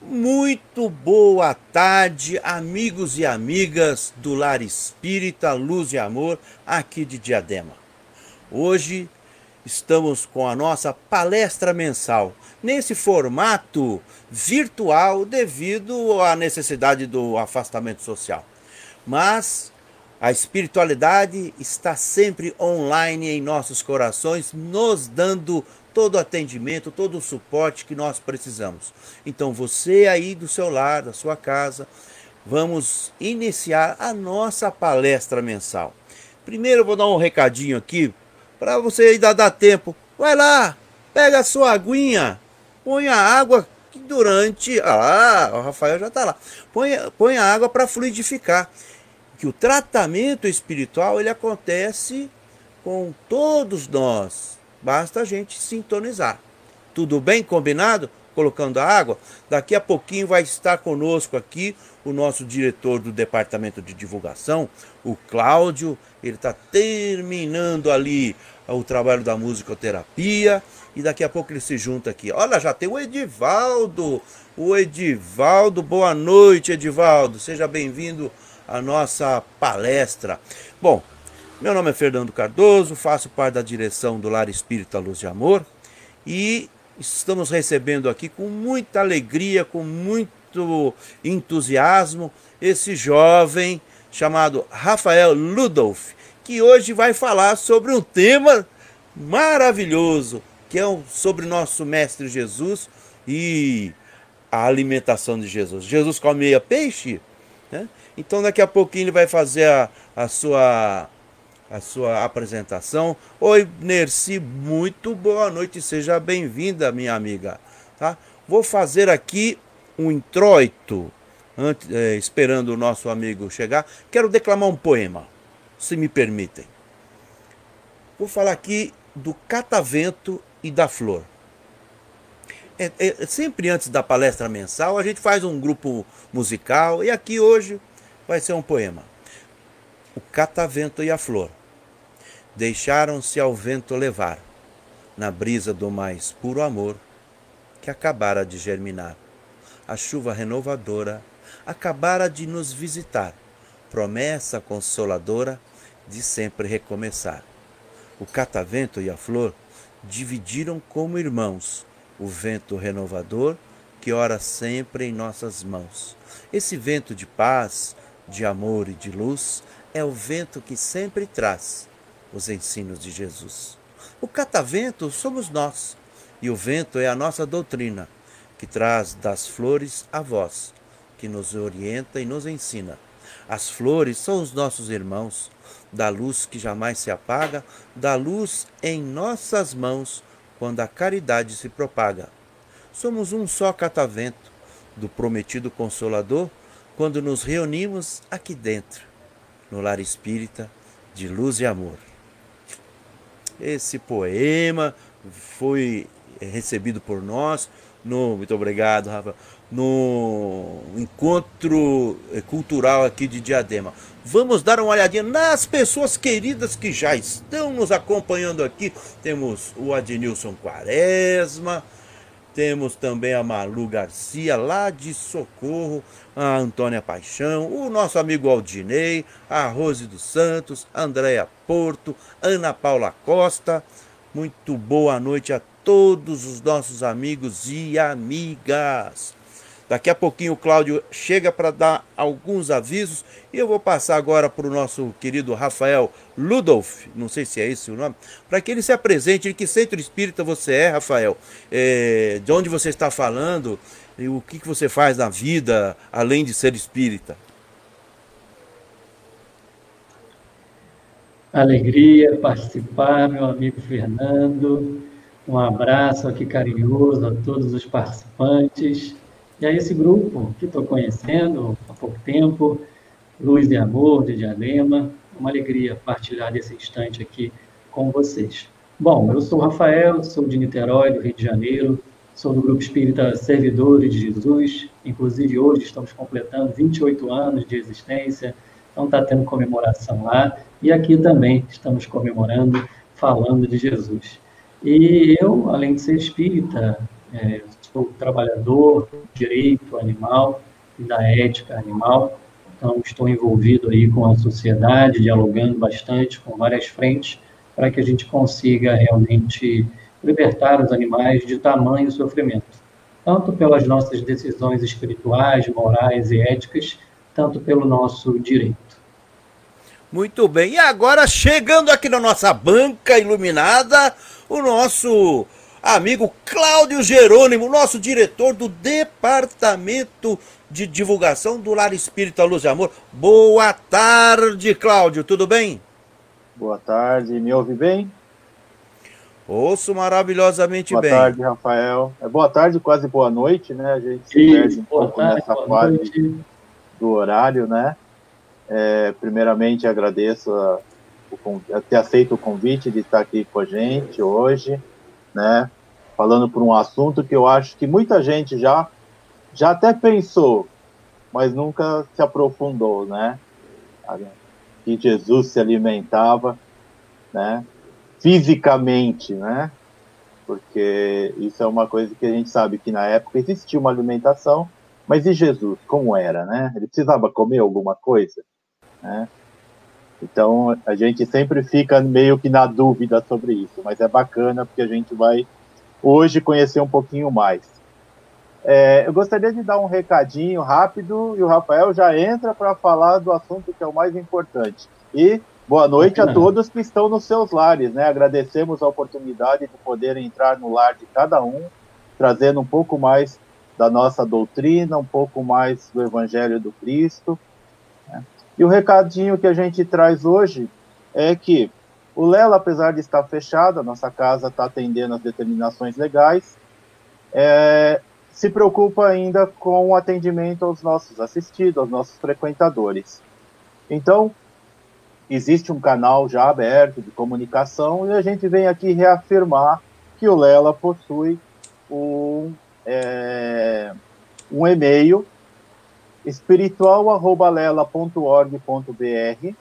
Muito boa tarde, amigos e amigas do Lar Espírita Luz e Amor, aqui de Diadema. Hoje estamos com a nossa palestra mensal, nesse formato virtual devido à necessidade do afastamento social. Mas a espiritualidade está sempre online em nossos corações, nos dando todo o atendimento, todo o suporte que nós precisamos. Então você aí do seu lar, da sua casa, vamos iniciar a nossa palestra mensal. Primeiro eu vou dar um recadinho aqui, para você ainda dar tempo. Vai lá, pega a sua aguinha, põe a água durante... o Rafael já está lá. Põe a água para fluidificar. Que o tratamento espiritual ele acontece com todos nós. Basta a gente sintonizar. Tudo bem? Combinado? Colocando a água. Daqui a pouquinho vai estar conosco aqui o nosso diretor do departamento de divulgação, o Cláudio. Ele está terminando ali o trabalho da musicoterapia. E daqui a pouco ele se junta aqui. Olha, já tem o Edivaldo. O Edivaldo, boa noite, Edivaldo. Seja bem-vindo à nossa palestra. Bom, meu nome é Fernando Cardoso, faço parte da direção do Lar Espírita Luz de Amor e estamos recebendo aqui com muita alegria, com muito entusiasmo, esse jovem chamado Rafael Ludolf, que hoje vai falar sobre um tema maravilhoso, que é sobre nosso Mestre Jesus e a alimentação de Jesus. Jesus comia peixe, né? Então daqui a pouquinho ele vai fazer a sua apresentação. Oi, Nerci, muito boa noite, seja bem-vinda, minha amiga. Tá? Vou fazer aqui um introito, esperando o nosso amigo chegar. Quero declamar um poema, se me permitem. Vou falar aqui do catavento e da flor. Sempre antes da palestra mensal, a gente faz um grupo musical, e aqui hoje vai ser um poema. O catavento e a flor deixaram-se ao vento levar, na brisa do mais puro amor, que acabara de germinar. A chuva renovadora acabara de nos visitar, promessa consoladora de sempre recomeçar. O catavento e a flor dividiram como irmãos o vento renovador que ora sempre em nossas mãos. Esse vento de paz, de amor e de luz é o vento que sempre traz os ensinos de Jesus. O catavento somos nós, e o vento é a nossa doutrina, que traz das flores a voz, que nos orienta e nos ensina. As flores são os nossos irmãos, da luz que jamais se apaga, da luz em nossas mãos, quando a caridade se propaga. Somos um só catavento, do prometido Consolador, quando nos reunimos aqui dentro, no Lar Espírita de Luz e Amor. Esse poema foi recebido por nós, muito obrigado, Rafa, no encontro cultural aqui de Diadema. Vamos dar uma olhadinha nas pessoas queridas que já estão nos acompanhando aqui. Temos o Adnilson Quaresma, temos também a Malu Garcia, lá de Socorro, a Antônia Paixão, o nosso amigo Aldinei, a Rose dos Santos, a Andréia Porto, Ana Paula Costa. Muito boa noite a todos os nossos amigos e amigas. Daqui a pouquinho o Cláudio chega para dar alguns avisos e eu vou passar agora para o nosso querido Rafael Ludolf, não sei se é esse o nome, para que ele se apresente. De que centro espírita você é, Rafael? De onde você está falando? E o que você faz na vida, além de ser espírita? Alegria participar, meu amigo Fernando. Um abraço aqui carinhoso a todos os participantes. E a esse grupo que estou conhecendo há pouco tempo, Luz e Amor, de Diadema. Uma alegria partilhar desse instante aqui com vocês. Bom, eu sou o Rafael, sou de Niterói, do Rio de Janeiro, sou do Grupo Espírita Servidores de Jesus. Inclusive, hoje estamos completando 28 anos de existência, então está tendo comemoração lá. E aqui também estamos comemorando, falando de Jesus. E eu, além de ser espírita, sou trabalhador do direito animal e da ética animal, então estou envolvido aí com a sociedade, dialogando bastante com várias frentes, para que a gente consiga realmente libertar os animais de tamanho sofrimento, tanto pelas nossas decisões espirituais, morais e éticas, tanto pelo nosso direito. Muito bem. E agora, chegando aqui na nossa banca iluminada, o nosso amigo Cláudio Jerônimo, nosso diretor do Departamento de Divulgação do Lar Espírita Luz e Amor. Boa tarde, Cláudio, tudo bem? Boa tarde, me ouve bem? Ouço maravilhosamente bem. Boa tarde, Rafael. Boa tarde, quase boa noite, né? A gente se Isso, perde um pouco nessa fase do horário, né? Primeiramente, agradeço a ter aceito o convite de estar aqui com a gente hoje, né? Falando por um assunto que eu acho que muita gente já até pensou, mas nunca se aprofundou, né? Que Jesus se alimentava, né? Fisicamente, né? Porque isso é uma coisa que a gente sabe que na época existia uma alimentação, mas e Jesus, como era, né? Ele precisava comer alguma coisa, né? Então, a gente sempre fica meio que na dúvida sobre isso, mas é bacana porque a gente vai hoje conhecer um pouquinho mais. Eu gostaria de dar um recadinho rápido e o Rafael já entra para falar do assunto que é o mais importante. E boa noite a todos que estão nos seus lares, né? Agradecemos a oportunidade de poder entrar no lar de cada um, trazendo um pouco mais da nossa doutrina, um pouco mais do Evangelho do Cristo, né? E o recadinho que a gente traz hoje é que o Lela, apesar de estar fechado, a nossa casa está atendendo as determinações legais, se preocupa ainda com o atendimento aos nossos assistidos, aos nossos frequentadores. Então, existe um canal já aberto de comunicação e a gente vem aqui reafirmar que o Lela possui um e-mail espiritual@lela.org.br.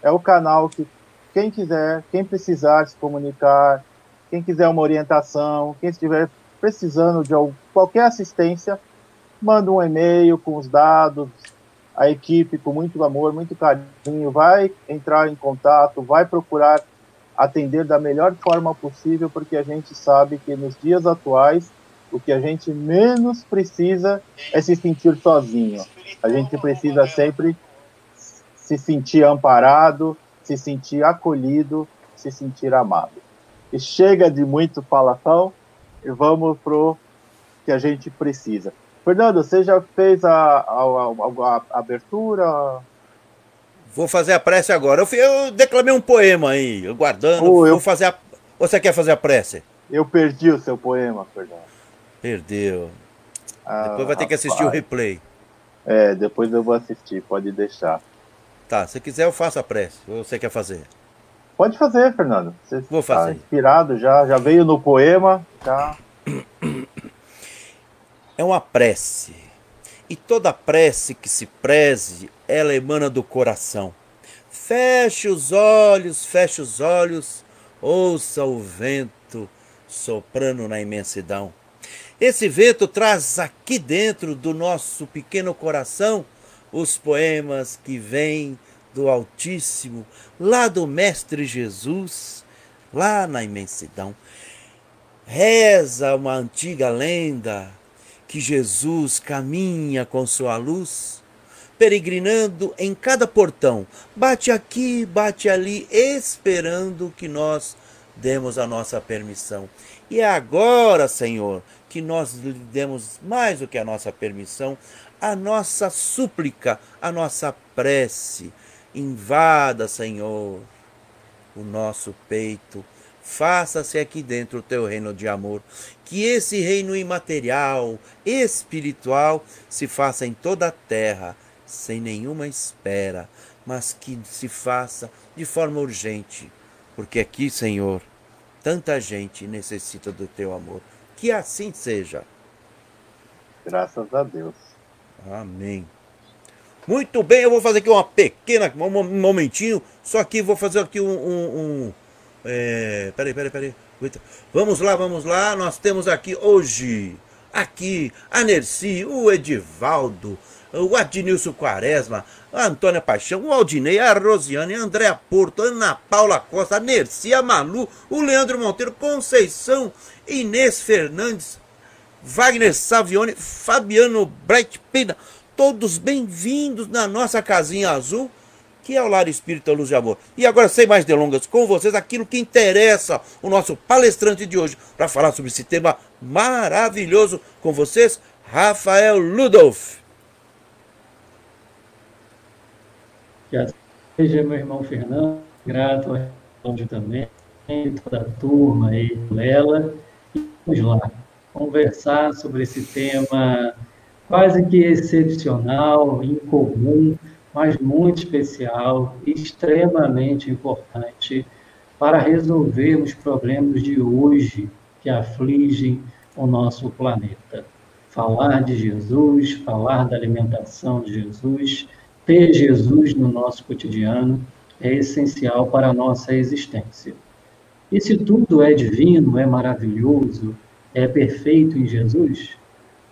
É o canal que quem quiser, quem precisar se comunicar, quem quiser uma orientação, quem estiver precisando de qualquer assistência, manda um e-mail com os dados. A equipe, com muito amor, muito carinho, vai entrar em contato, vai procurar atender da melhor forma possível, porque a gente sabe que nos dias atuais, o que a gente menos precisa é se sentir sozinho. A gente precisa sempre se sentir amparado, se sentir acolhido, se sentir amado. E chega de muito falação e vamos pro que a gente precisa. Fernando, você já fez a abertura? Vou fazer a prece agora. Eu declamei um poema aí, aguardando. Vou fazer a... Você quer fazer a prece? Eu perdi o seu poema, Fernando. Perdeu. Depois vai ter que assistir o replay. Depois eu vou assistir, pode deixar. Tá, se quiser eu faço a prece. Ou você quer fazer? Pode fazer, Fernando. Você vou fazer. Tá inspirado já veio no poema, tá? É uma prece. E toda prece que se preze, ela emana do coração. Feche os olhos, ouça o vento soprando na imensidão. Esse vento traz aqui dentro do nosso pequeno coração os poemas que vêm do Altíssimo, lá do Mestre Jesus, lá na imensidão. Reza uma antiga lenda que Jesus caminha com sua luz, peregrinando em cada portão, bate aqui, bate ali, esperando que nós demos a nossa permissão. E é agora, Senhor, que nós lhe demos mais do que a nossa permissão, a nossa súplica, a nossa prece. Invada, Senhor, o nosso peito. Faça-se aqui dentro o teu reino de amor. Que esse reino imaterial, espiritual, se faça em toda a terra, sem nenhuma espera, mas que se faça de forma urgente. Porque aqui, Senhor, tanta gente necessita do teu amor. Que assim seja. Graças a Deus. Amém. Muito bem, eu vou fazer aqui uma pequena, um momentinho, só que vou fazer aqui peraí. Vamos lá, nós temos aqui hoje, a Nerci, o Edivaldo, o Adnilson Quaresma, a Antônia Paixão, o Aldinei, a Rosiane, a Andréa Porto, a Ana Paula Costa, a Nerci, a Malu, o Leandro Monteiro, Conceição, Inês Fernandes, Wagner Savione, Fabiano Bright Pena, todos bem-vindos na nossa casinha azul, que é o Lar Espírita Luz de Amor. E agora, sem mais delongas, com vocês, aquilo que interessa o nosso palestrante de hoje, para falar sobre esse tema maravilhoso com vocês, Rafael Ludolf. Que assim seja, meu irmão Fernando, grato ao também, toda a turma aí, Lela, e vamos lá, conversar sobre esse tema quase que excepcional, incomum, mas muito especial, extremamente importante para resolvermos problemas de hoje que afligem o nosso planeta. Falar de Jesus, falar da alimentação de Jesus, ter Jesus no nosso cotidiano é essencial para a nossa existência. E se tudo é divino, é maravilhoso, é perfeito em Jesus,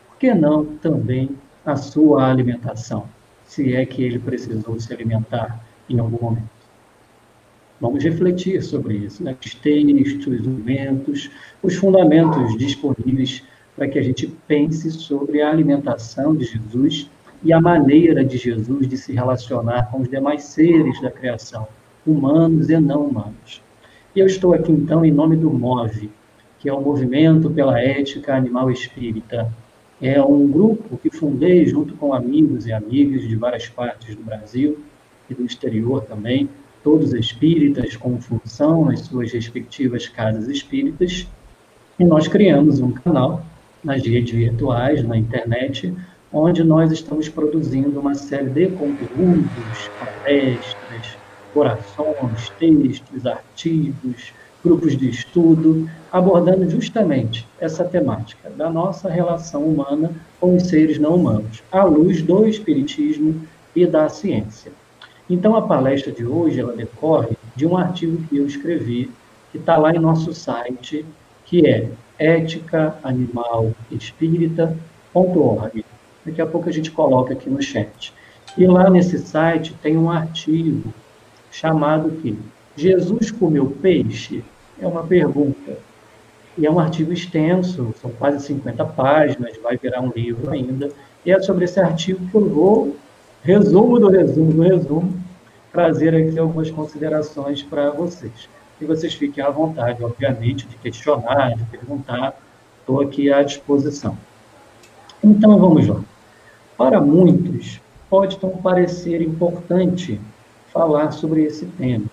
por que não também a sua alimentação? Se é que ele precisou se alimentar em algum momento. Vamos refletir sobre isso, né? Os textos, os argumentos, os fundamentos disponíveis para que a gente pense sobre a alimentação de Jesus e a maneira de Jesus de se relacionar com os demais seres da criação, humanos e não humanos. E eu estou aqui, então, em nome do MOVE, que é o Movimento pela Ética Animal Espírita. É um grupo que fundei junto com amigos e amigas de várias partes do Brasil e do exterior também, todos espíritas com função nas suas respectivas casas espíritas, e nós criamos um canal nas redes virtuais, na internet, onde nós estamos produzindo uma série de conteúdos, palestras, orações, textos, artigos, grupos de estudo, abordando justamente essa temática da nossa relação humana com os seres não humanos, à luz do Espiritismo e da ciência. Então, a palestra de hoje, ela decorre de um artigo que eu escrevi, que está lá em nosso site, que é eticaanimalespírita.org. Daqui a pouco a gente coloca aqui no chat. E lá nesse site tem um artigo chamado que Jesus comeu peixe? É uma pergunta. E é um artigo extenso, são quase 50 páginas, vai virar um livro ainda. E é sobre esse artigo que eu vou, resumo do resumo, trazer aqui algumas considerações para vocês. E vocês fiquem à vontade, obviamente, de questionar, de perguntar. Estou aqui à disposição. Então, vamos lá. Para muitos, pode não parecer importante falar sobre esse tema,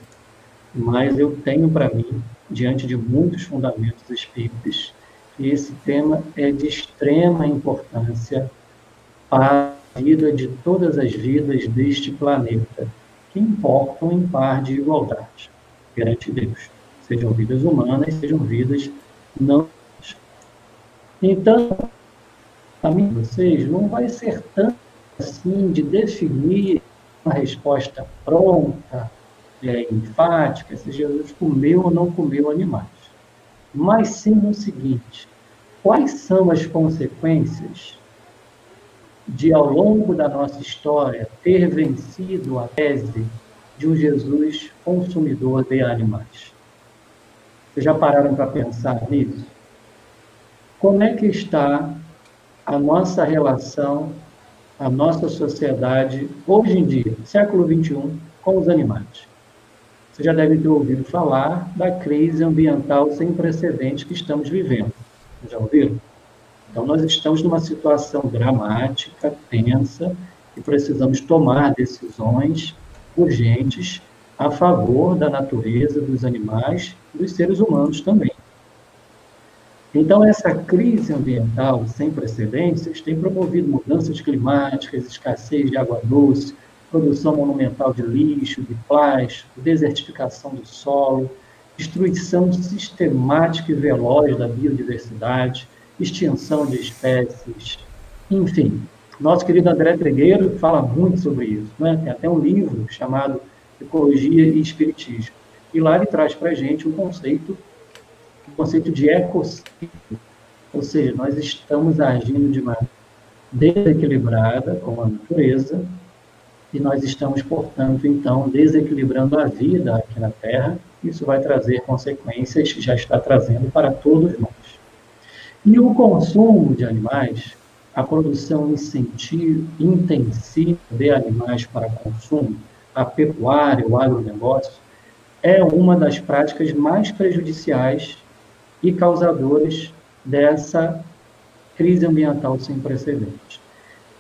mas eu tenho para mim, diante de muitos fundamentos espíritas, que esse tema é de extrema importância para a vida de todas as vidas deste planeta, que importam em par de igualdade, perante Deus, sejam vidas humanas, sejam vidas não humanas. Então, a mim, vocês, não vai ser tanto assim de definir uma resposta pronta, enfática, se Jesus comeu ou não comeu animais. Mas sim no seguinte: quais são as consequências de, ao longo da nossa história, ter vencido a tese de um Jesus consumidor de animais? Vocês já pararam para pensar nisso? Como é que está a nossa relação, a nossa sociedade, hoje em dia, século XXI, com os animais? Você já deve ter ouvido falar da crise ambiental sem precedentes que estamos vivendo. Já ouviram? Então, nós estamos numa situação dramática, tensa, e precisamos tomar decisões urgentes a favor da natureza, dos animais e dos seres humanos também. Então, essa crise ambiental sem precedentes tem promovido mudanças climáticas, escassez de água doce, produção monumental de lixo, de plástico, desertificação do solo, destruição sistemática e veloz da biodiversidade, extinção de espécies, enfim. Nosso querido André Trigueiro fala muito sobre isso, né? Tem até um livro chamado Ecologia e Espiritismo. E lá ele traz para a gente um conceito o conceito de ecossistema, ou seja, nós estamos agindo de maneira desequilibrada com a natureza, e nós estamos, portanto, então, desequilibrando a vida aqui na Terra. Isso vai trazer consequências, já está trazendo para todos nós. E o consumo de animais, a produção intensiva de animais para consumo, a pecuária, o agronegócio, é uma das práticas mais prejudiciais e causadoras dessa crise ambiental sem precedentes.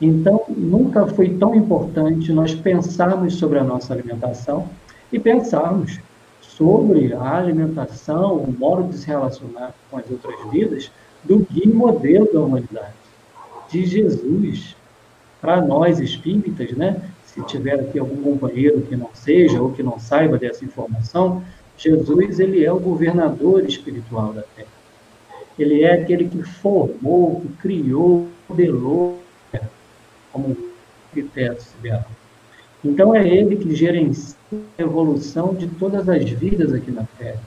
Então, nunca foi tão importante nós pensarmos sobre a nossa alimentação e pensarmos sobre a alimentação, o modo de se relacionar com as outras vidas, do guia modelo da humanidade, de Jesus. Para nós espíritas, né? Se tiver aqui algum companheiro que não seja ou que não saiba dessa informação, Jesus, ele é o governador espiritual da Terra. Ele é aquele que formou, que criou, modelou como critério sideral. Então, é ele que gerencia a evolução de todas as vidas aqui na Terra,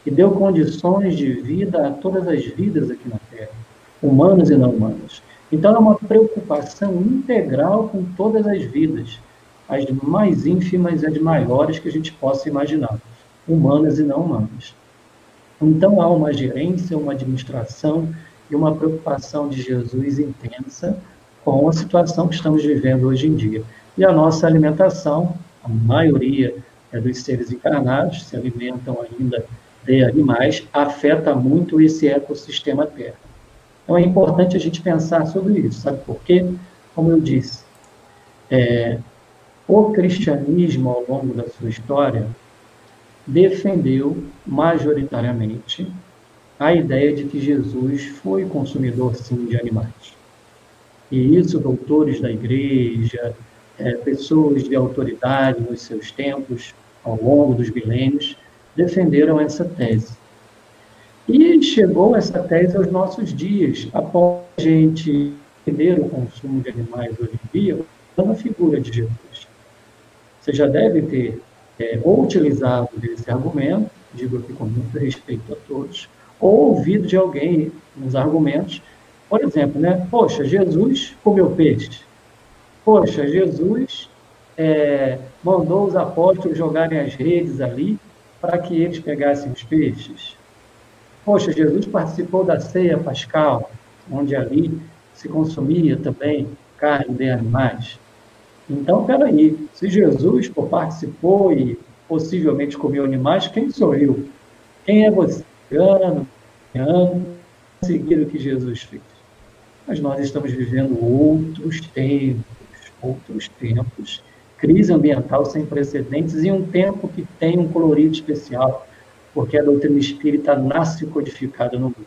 que deu condições de vida a todas as vidas aqui na Terra, humanas e não humanas. Então, é uma preocupação integral com todas as vidas, as mais ínfimas e as maiores que a gente possa imaginar, humanas e não humanas. Então, há uma gerência, uma administração e uma preocupação de Jesus intensa com a situação que estamos vivendo hoje em dia. E a nossa alimentação, a maioria dos seres encarnados se alimentam ainda de animais, afeta muito esse ecossistema Terra. Então é importante a gente pensar sobre isso, sabe por quê? Como eu disse, o cristianismo, ao longo da sua história, defendeu majoritariamente a ideia de que Jesus foi consumidor, sim, de animais. E isso, doutores da igreja, pessoas de autoridade nos seus tempos, ao longo dos milênios, defenderam essa tese. E chegou essa tese aos nossos dias, após a gente entender o consumo de animais hoje em dia, na figura de Jesus. Você já deve ter ou utilizado esse argumento, digo aqui com muito respeito a todos, ou ouvido de alguém nos argumentos. Por exemplo, né? Poxa, Jesus comeu peixe. Poxa, Jesus mandou os apóstolos jogarem as redes ali para que eles pegassem os peixes. Poxa, Jesus participou da ceia pascal, onde ali se consumia também carne de animais. Então, peraí, se Jesus participou e possivelmente comeu animais, quem sou eu? Quem é você? Seguir o que Jesus fez. Mas nós estamos vivendo outros tempos, crise ambiental sem precedentes e um tempo que tem um colorido especial, porque a doutrina espírita nasce codificada no mundo.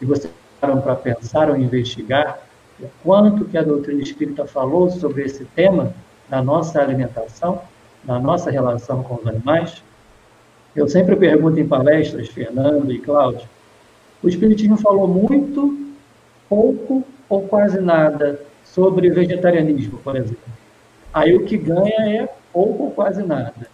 E vocês param para pensar ou investigar o quanto que a doutrina espírita falou sobre esse tema da nossa alimentação, da nossa relação com os animais? Eu sempre pergunto em palestras, Fernando e Cláudio, o Espiritismo falou muito, pouco ou quase nada sobre vegetarianismo, por exemplo. Aí o que ganha é pouco ou quase nada.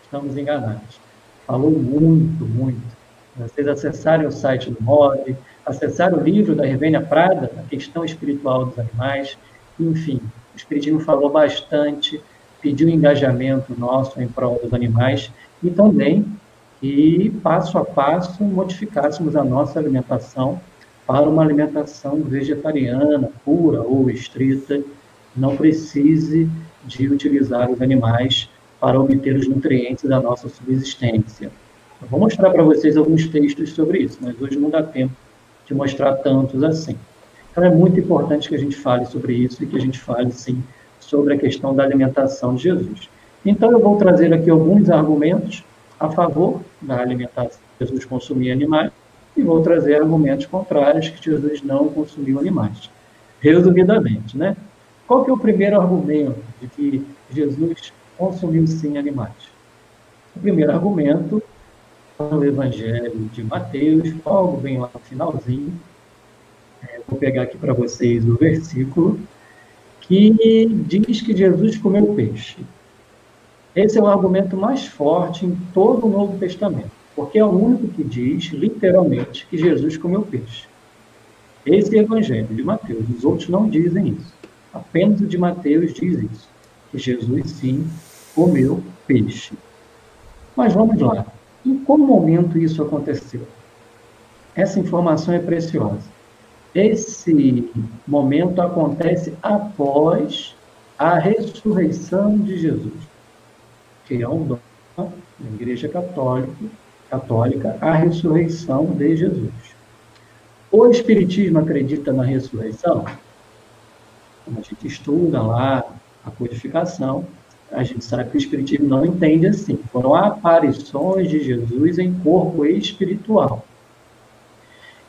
Estamos enganados. Falou muito, muito. Vocês acessarem o site do MOV, acessarem o livro da Hervênia Prada, A Questão Espiritual dos Animais, enfim, o Espiritismo falou bastante, pediu engajamento nosso em prol dos animais e também, passo a passo, modificássemos a nossa alimentação para uma alimentação vegetariana, pura ou estrita, não precise de utilizar os animais para obter os nutrientes da nossa subsistência. Eu vou mostrar para vocês alguns textos sobre isso, mas hoje não dá tempo de mostrar tantos assim. Então é muito importante que a gente fale sobre isso e que a gente fale, sim, sobre a questão da alimentação de Jesus. Então eu vou trazer aqui alguns argumentos a favor da alimentação de Jesus consumir animais e vou trazer argumentos contrários que Jesus não consumiu animais. Resumidamente, né? Qual que é o primeiro argumento de que Jesus consumiu sim animais? O primeiro argumento no Evangelho de Mateus, logo bem lá no finalzinho, vou pegar aqui para vocês o versículo, que diz que Jesus comeu peixe. Esse é o argumento mais forte em todo o Novo Testamento. porque é o único que diz, literalmente, que Jesus comeu peixe. Esse é o Evangelho de Mateus. Os outros não dizem isso. Apenas o de Mateus diz isso, que Jesus, sim, comeu peixe. Mas vamos lá. Em qual momento isso aconteceu? Essa informação é preciosa. Esse momento acontece após a ressurreição de Jesus, que é um dom da Igreja Católica, a ressurreição de Jesus. O Espiritismo acredita na ressurreição? Quando a gente estuda lá a codificação, a gente sabe que o Espiritismo não entende assim. Foram aparições de Jesus em corpo espiritual.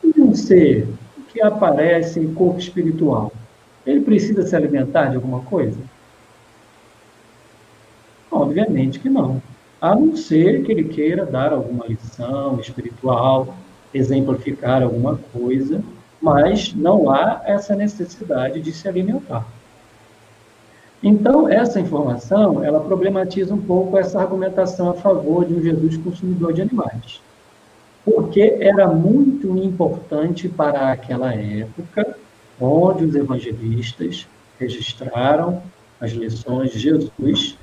E um ser que aparece em corpo espiritual, ele precisa se alimentar de alguma coisa? Obviamente que não. A não ser que ele queira dar alguma lição espiritual, exemplificar alguma coisa, mas não há essa necessidade de se alimentar. Então, essa informação, ela problematiza um pouco essa argumentação a favor de um Jesus consumidor de animais. Porque era muito importante para aquela época, onde os evangelistas registraram as lições de Jesus,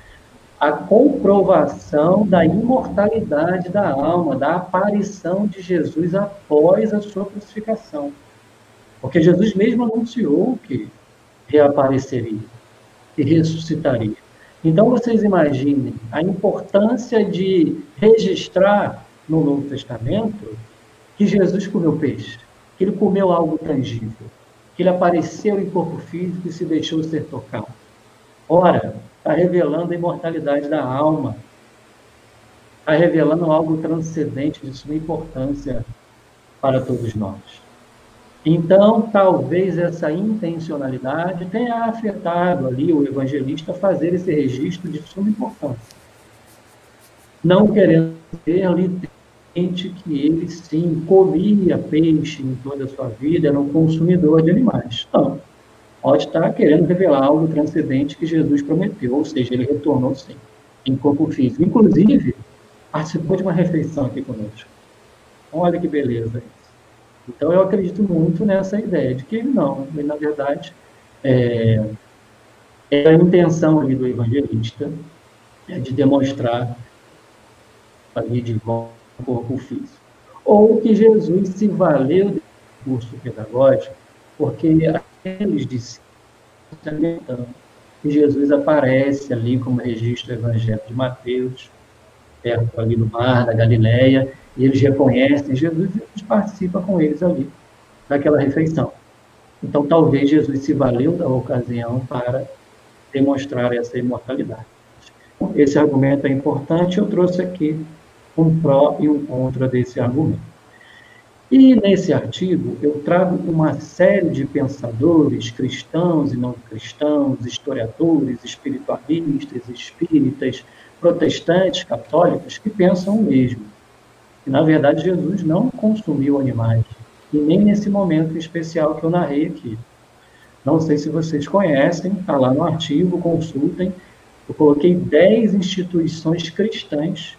a comprovação da imortalidade da alma, da aparição de Jesus após a sua crucificação. Porque Jesus mesmo anunciou que reapareceria e ressuscitaria. Então, vocês imaginem a importância de registrar no Novo Testamento que Jesus comeu peixe, que ele comeu algo tangível, que ele apareceu em corpo físico e se deixou ser tocado. Ora, está revelando a imortalidade da alma, está revelando algo transcendente de sua importância para todos nós. Então, talvez essa intencionalidade tenha afetado ali o evangelista a fazer esse registro de suma importância. Não querendo dizer literalmente que ele, sim, comia peixe em toda a sua vida, era um consumidor de animais. Não. Pode estar querendo revelar algo transcendente que Jesus prometeu, ou seja, ele retornou, sim, em corpo físico. Inclusive, participou de uma refeição aqui conosco. Olha que beleza isso. Então, eu acredito muito nessa ideia de que ele não, ele, na verdade, é a intenção ali do evangelista de demonstrar ali de volta o corpo físico. Ou que Jesus se valeu do curso pedagógico, porque aqueles discípulos que Jesus aparece ali como registro do Evangelho de Mateus, perto ali do mar da Galileia, e eles reconhecem Jesus e Jesus participa com eles ali, naquela refeição. Então, talvez Jesus se valeu da ocasião para demonstrar essa imortalidade. Esse argumento é importante, eu trouxe aqui um pró e um contra desse argumento. E nesse artigo eu trago uma série de pensadores, cristãos e não cristãos, historiadores, espiritualistas, espíritas, protestantes, católicos, que pensam o mesmo. Que, na verdade, Jesus não consumiu animais, e nem nesse momento especial que eu narrei aqui. Não sei se vocês conhecem, está lá no artigo, consultem. Eu coloquei 10 instituições cristãs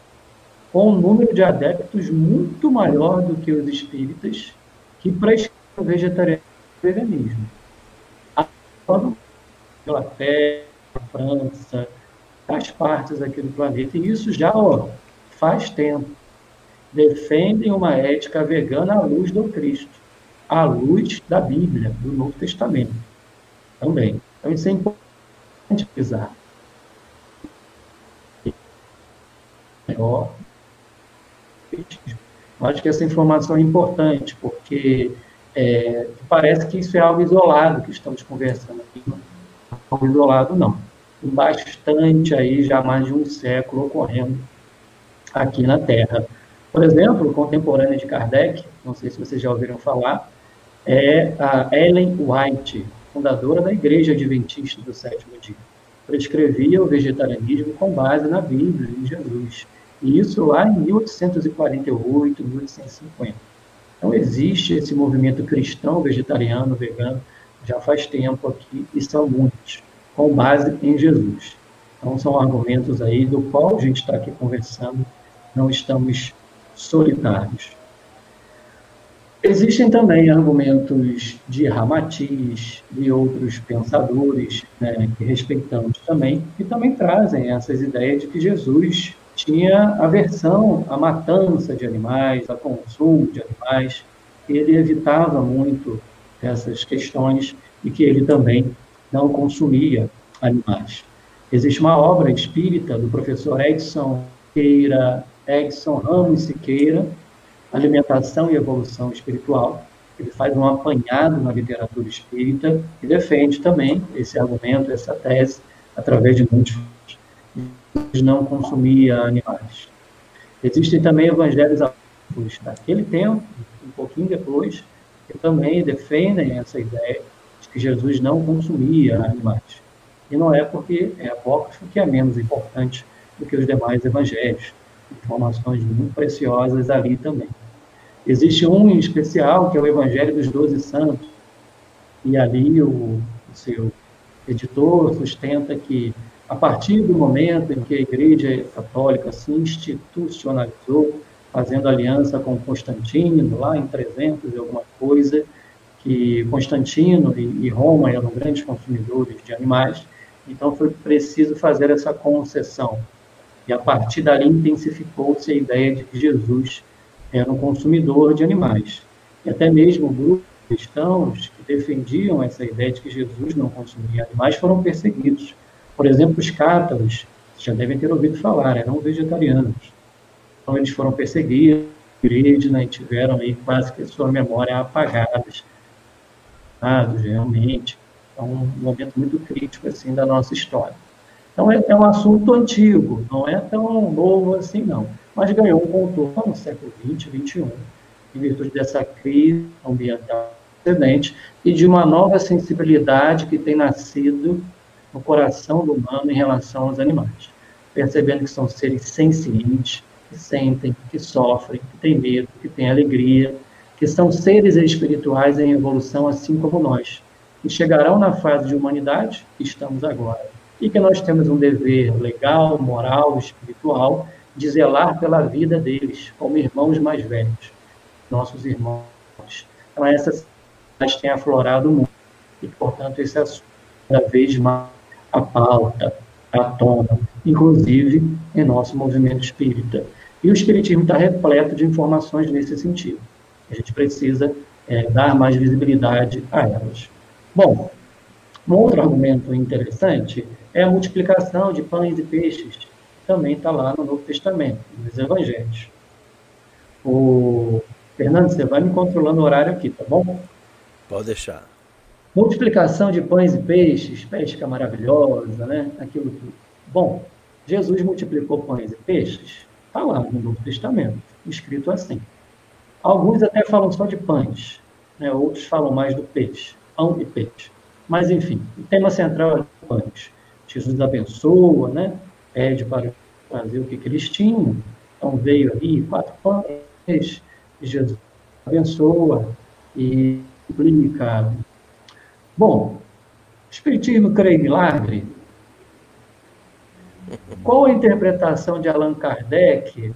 com um número de adeptos muito maior do que os espíritas, que prescrevem o vegetarianismo e o veganismo. A Inglaterra, a França, as partes aqui do planeta, e isso já faz tempo. Defendem uma ética vegana à luz do Cristo, à luz da Bíblia, do Novo Testamento. Também. Então, isso é importante pisar. Acho que essa informação é importante, porque parece que isso é algo isolado que estamos conversando aqui. Não é algo isolado, não. Tem bastante aí, já mais de um século, ocorrendo aqui na Terra. Por exemplo, contemporânea de Kardec, não sei se vocês já ouviram falar, é a Ellen White, fundadora da Igreja Adventista do Sétimo Dia. Prescrevia o vegetarianismo com base na Bíblia, em Jesus. E isso lá em 1848, 1850. Então, existe esse movimento cristão, vegetariano, vegano, já faz tempo aqui, e são muitos, com base em Jesus. Então, são argumentos aí do qual a gente está aqui conversando, não estamos solitários. Existem também argumentos de Ramatiz, de outros pensadores, né, que respeitamos também, que também trazem essas ideias de que Jesus tinha aversão à matança de animais, ao consumo de animais, ele evitava muito essas questões e que ele também não consumia animais. Existe uma obra espírita do professor Edson Ramos Siqueira, Alimentação e Evolução Espiritual. Ele faz um apanhado na literatura espírita e defende também esse argumento, essa tese, através de muitos não consumia animais. Existem também evangelhos daquele tempo, um pouquinho depois, que também defendem essa ideia de que Jesus não consumia animais. E não é porque é apócrifo que é menos importante do que os demais evangelhos. Informações muito preciosas ali também. Existe um em especial, que é o Evangelho dos 12 Santos, e ali o seu editor sustenta que, a partir do momento em que a Igreja Católica se institucionalizou, fazendo aliança com Constantino, lá em 300 e alguma coisa, que Constantino e Roma eram grandes consumidores de animais, então foi preciso fazer essa concessão. E a partir dali intensificou-se a ideia de que Jesus era um consumidor de animais. E até mesmo grupos cristãos que defendiam essa ideia de que Jesus não consumia animais foram perseguidos. Por exemplo, os cátaros, vocês já devem ter ouvido falar, eram vegetarianos. Então, eles foram perseguidos, igreja, né, e tiveram aí quase que sua memória apagadas, realmente. É um momento muito crítico assim, da nossa história. Então, é um assunto antigo, não é tão novo assim, não. Mas ganhou um contorno no século XX, XXI, em virtude dessa crise ambiental precedente e de uma nova sensibilidade que tem nascido no coração do humano em relação aos animais, percebendo que são seres sencientes, que sentem, que sofrem, que têm medo, que têm alegria, que são seres espirituais em evolução assim como nós, que chegarão na fase de humanidade que estamos agora, e que nós temos um dever legal, moral, espiritual, de zelar pela vida deles, como irmãos mais velhos, nossos irmãos. Então, essa tem aflorado muito, e, portanto, esse assunto cada vez mais a pauta, à tona, inclusive em nosso movimento espírita. E o espiritismo está repleto de informações nesse sentido. A gente precisa dar mais visibilidade a elas. Bom, um outro argumento interessante é a multiplicação de pães e peixes, que também está lá no Novo Testamento, nos Evangelhos. Fernando, você vai me controlando o horário aqui, tá bom? Pode deixar. Multiplicação de pães e peixes, pesca maravilhosa, né? Aquilo tudo. Bom, Jesus multiplicou pães e peixes, está lá no Novo Testamento, escrito assim. Alguns até falam só de pães, né? Outros falam mais do peixe, pão e peixe. Mas, enfim, o tema central é pães. Jesus abençoa, né? Pede para fazer o que eles tinham. Então, veio ali 4 pães, e Jesus abençoa e multiplica. Bom, o Espiritismo crê em milagre? Qual a interpretação de Allan Kardec,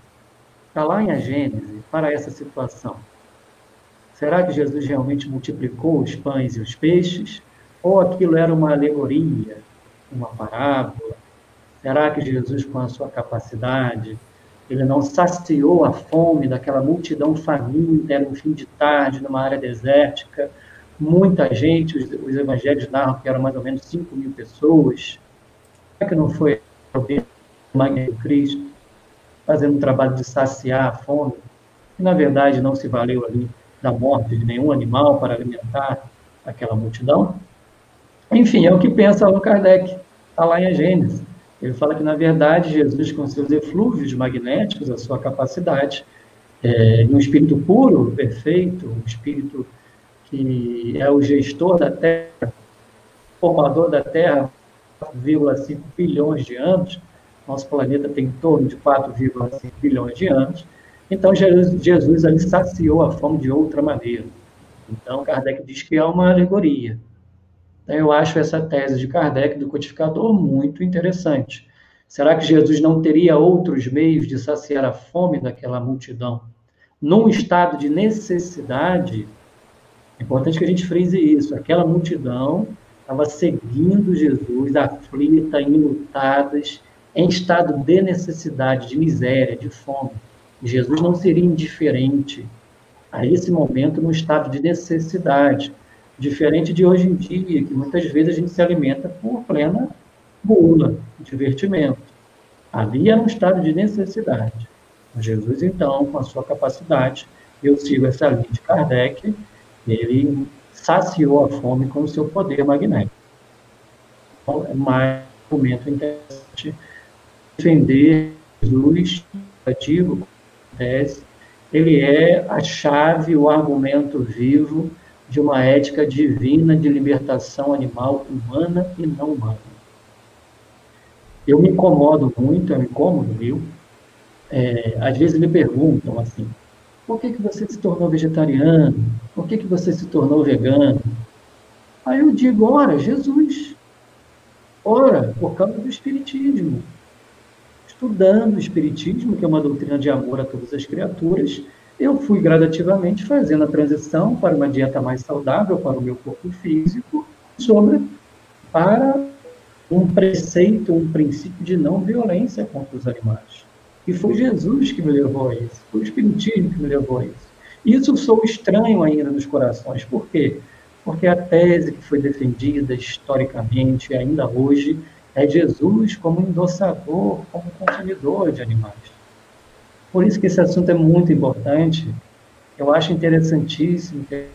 está lá em A Gênese, para essa situação? Será que Jesus realmente multiplicou os pães e os peixes? Ou aquilo era uma alegoria, uma parábola? Será que Jesus, com a sua capacidade, ele não saciou a fome daquela multidão faminta, era um fim de tarde, numa área desértica, muita gente, os evangelhos narram que eram mais ou menos 5.000 pessoas? Será que não foi o Magno Cristo fazendo um trabalho de saciar a fome? E, na verdade, não se valeu ali da morte de nenhum animal para alimentar aquela multidão? Enfim, é o que pensa Allan Kardec, está lá em A Gênese. Ele fala que, na verdade, Jesus, com seus eflúvios magnéticos, a sua capacidade, um espírito puro, perfeito, um espírito que é o gestor da Terra, formador da Terra, 4,5 bilhões de anos, nosso planeta tem em torno de 4,5 bilhões de anos, então Jesus ali saciou a fome de outra maneira. Então, Kardec diz que é uma alegoria. Então, eu acho essa tese de Kardec, do codificador, muito interessante. Será que Jesus não teria outros meios de saciar a fome daquela multidão? Num estado de necessidade, é importante que a gente frise isso, aquela multidão estava seguindo Jesus, aflita, enlutadas, em estado de necessidade, de miséria, de fome. E Jesus não seria indiferente a esse momento no estado de necessidade, diferente de hoje em dia, que muitas vezes a gente se alimenta por plena gula, divertimento. Ali era um estado de necessidade. Jesus, então, com a sua capacidade, eu sigo essa linha de Kardec, ele saciou a fome com o seu poder magnético. Então, é mais um momento interessante defender Jesus, ativo, acontece, ele é a chave, o argumento vivo de uma ética divina de libertação animal humana e não humana. Eu me incomodo muito, viu? Às vezes me perguntam assim, por que você se tornou vegetariano? Por que você se tornou vegano? Aí eu digo, ora, Jesus. Ora, por causa do Espiritismo. Estudando o Espiritismo, que é uma doutrina de amor a todas as criaturas, eu fui gradativamente fazendo a transição para uma dieta mais saudável para o meu corpo físico, para um preceito, um princípio de não violência contra os animais. E foi Jesus que me levou a isso, foi o Espiritismo que me levou a isso. Isso sou estranho ainda nos corações. Por quê? Porque a tese que foi defendida historicamente, ainda hoje, é Jesus como endossador, como consumidor de animais. Por isso que esse assunto é muito importante. Eu acho interessantíssimo que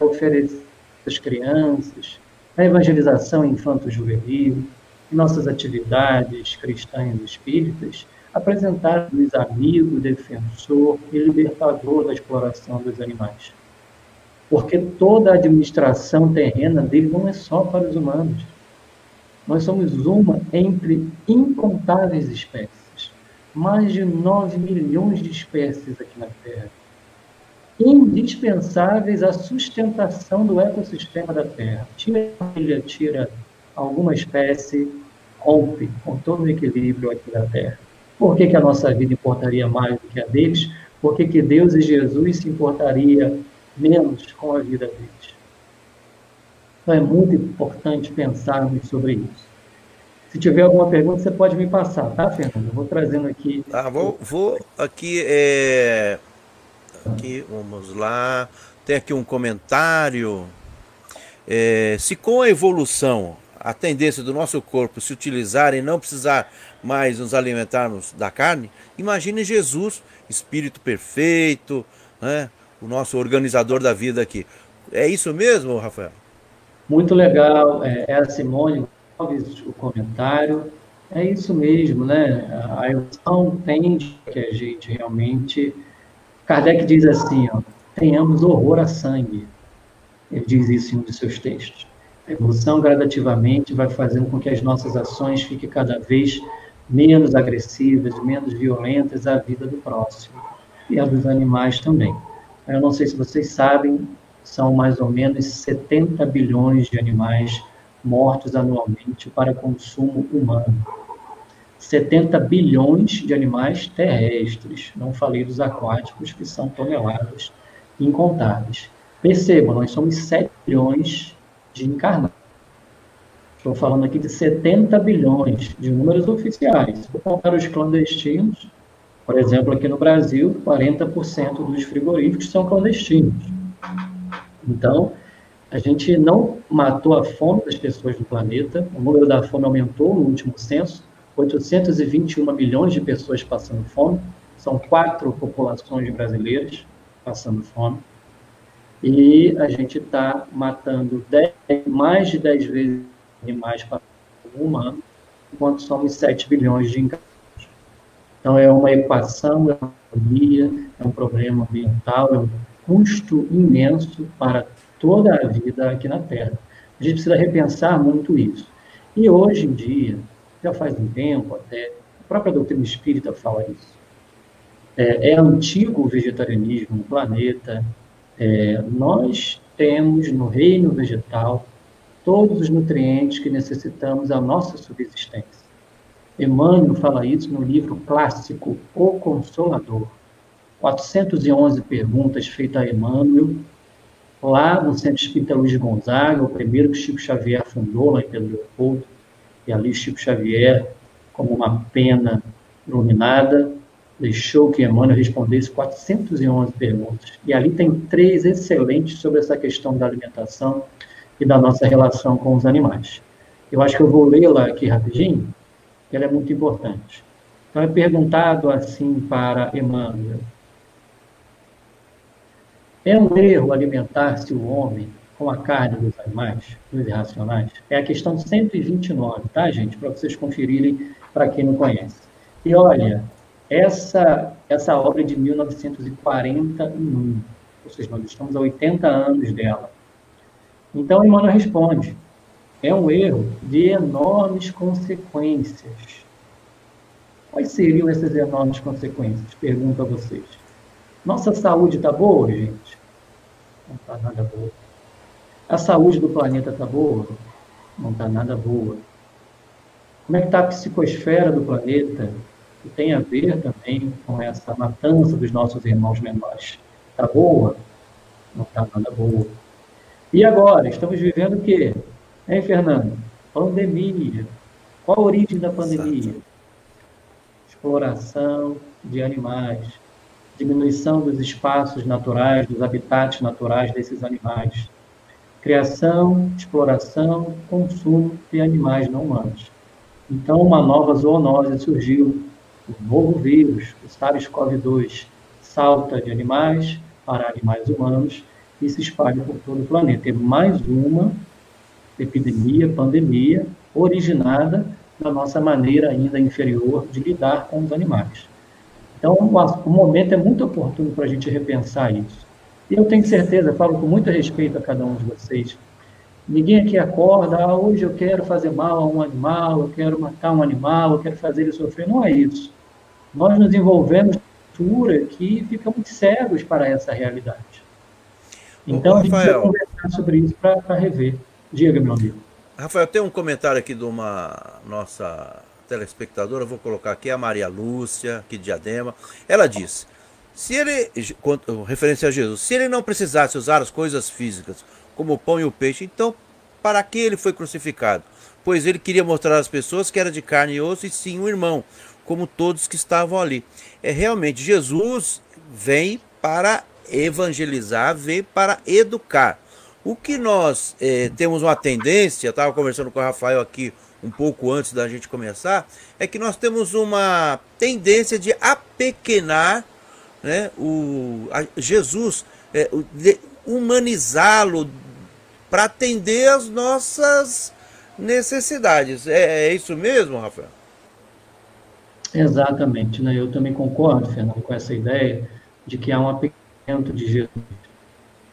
oferecer às crianças a evangelização infanto-juvenil, em nossas atividades cristãs e espíritas, apresentar os amigo, defensor e libertador da exploração dos animais. Porque toda a administração terrena dele não é só para os humanos. Nós somos uma entre incontáveis espécies. Mais de 9 milhões de espécies aqui na Terra. Indispensáveis à sustentação do ecossistema da Terra. Tira a ilha, tira alguma espécie, rompe com todo o equilíbrio aqui da Terra. Por que a nossa vida importaria mais do que a deles? Por que Deus e Jesus se importaria menos com a vida deles? Então é muito importante pensarmos sobre isso. Se tiver alguma pergunta, você pode me passar, tá, Fernando? Eu vou trazendo aqui. Vou aqui, aqui, vamos lá. Tem aqui um comentário. Se com a evolução, a tendência do nosso corpo se utilizar e não precisar mais nos alimentarmos da carne, imagine Jesus, espírito perfeito, né? O nosso organizador da vida aqui. É isso mesmo, Rafael? Muito legal. É a Simone, o comentário. É isso mesmo, né? A evolução tende que a gente realmente... Kardec diz assim, ó, tenhamos horror a sangue. Ele diz isso em um de seus textos. A evolução gradativamente vai fazendo com que as nossas ações fiquem cada vez menos agressivas, menos violentas à vida do próximo e a dos animais também. Eu não sei se vocês sabem, são mais ou menos 70 bilhões de animais mortos anualmente para consumo humano. 70 bilhões de animais terrestres, não falei dos aquáticos, que são toneladas incontáveis. Percebam, nós somos 7 bilhões de encarnados. Estou falando aqui de 70 bilhões de números oficiais. Se for contar os clandestinos, por exemplo, aqui no Brasil, 40% dos frigoríficos são clandestinos. Então, a gente não matou a fome das pessoas do planeta, o número da fome aumentou no último censo, 821 milhões de pessoas passando fome, são 4 populações brasileiras passando fome, e a gente está matando mais de 10 vezes animais para o humano, enquanto somos 7 bilhões de encarnados. Então, é uma equação, é uma economia, é um problema ambiental, é um custo imenso para toda a vida aqui na Terra. A gente precisa repensar muito isso. E hoje em dia, já faz um tempo até, a própria doutrina espírita fala isso. É antigo o vegetarianismo no planeta. Nós temos no reino vegetal todos os nutrientes que necessitamos à nossa subsistência. Emmanuel fala isso no livro clássico O Consolador. 411 perguntas feitas a Emmanuel, lá no Centro Espírita Luiz Gonzaga, o primeiro que Chico Xavier fundou, lá em Pedro Leopoldo, e ali Chico Xavier, como uma pena iluminada, deixou que Emmanuel respondesse 411 perguntas. E ali tem 3 excelentes sobre essa questão da alimentação e da nossa relação com os animais. Eu acho que eu vou lê-la aqui rapidinho, que ela é muito importante. Então, é perguntado assim para Emmanuel: é um erro alimentar-se o homem com a carne dos animais, dos irracionais? É a questão 129, tá, gente? Para vocês conferirem, para quem não conhece. E olha, essa obra é de 1941, ou seja, nós estamos há 80 anos dela. Então, Emmanuel responde: é um erro de enormes consequências. Quais seriam essas enormes consequências? Pergunto a vocês. Nossa saúde está boa, gente? Não está nada boa. A saúde do planeta está boa? Não está nada boa. Como é que está a psicosfera do planeta? Que tem a ver também com essa matança dos nossos irmãos menores. Está boa? Não está nada boa. E agora, estamos vivendo o quê? Hein, Fernando? Pandemia. Qual a origem da pandemia? Exato. Exploração de animais, diminuição dos espaços naturais, dos habitats naturais desses animais, criação, exploração, consumo de animais não humanos. Então, uma nova zoonose surgiu, um novo vírus, o SARS-CoV-2, salta de animais para animais humanos e se espalha por todo o planeta. É mais uma epidemia, pandemia, originada da nossa maneira ainda inferior de lidar com os animais. Então, o momento é muito oportuno para a gente repensar isso. E eu tenho certeza, falo com muito respeito a cada um de vocês, ninguém aqui acorda, hoje eu quero fazer mal a um animal, eu quero matar um animal, eu quero fazer ele sofrer. Não é isso. Nós nos envolvemos em cultura que ficamos cegos para essa realidade. Então, a gente vai conversar sobre isso para rever. Diga, meu amigo. Rafael, tem um comentário aqui de uma nossa telespectadora, vou colocar aqui, a Maria Lúcia, aqui de Diadema. Ela diz, se ele, referência a Jesus, se ele não precisasse usar as coisas físicas, como o pão e o peixe, então para que ele foi crucificado? Pois ele queria mostrar às pessoas que era de carne e osso e sim um irmão, como todos que estavam ali. Realmente, Jesus vem para evangelizar, vem para educar. O que nós temos uma tendência, estava conversando com o Rafael aqui um pouco antes da gente começar, é que nós temos uma tendência de apequenar, né, Jesus, humanizá-lo para atender as nossas necessidades. É isso mesmo, Rafael? Exatamente, né? Eu também concordo, Fernando, com essa ideia de que há um apequenamento de Jesus.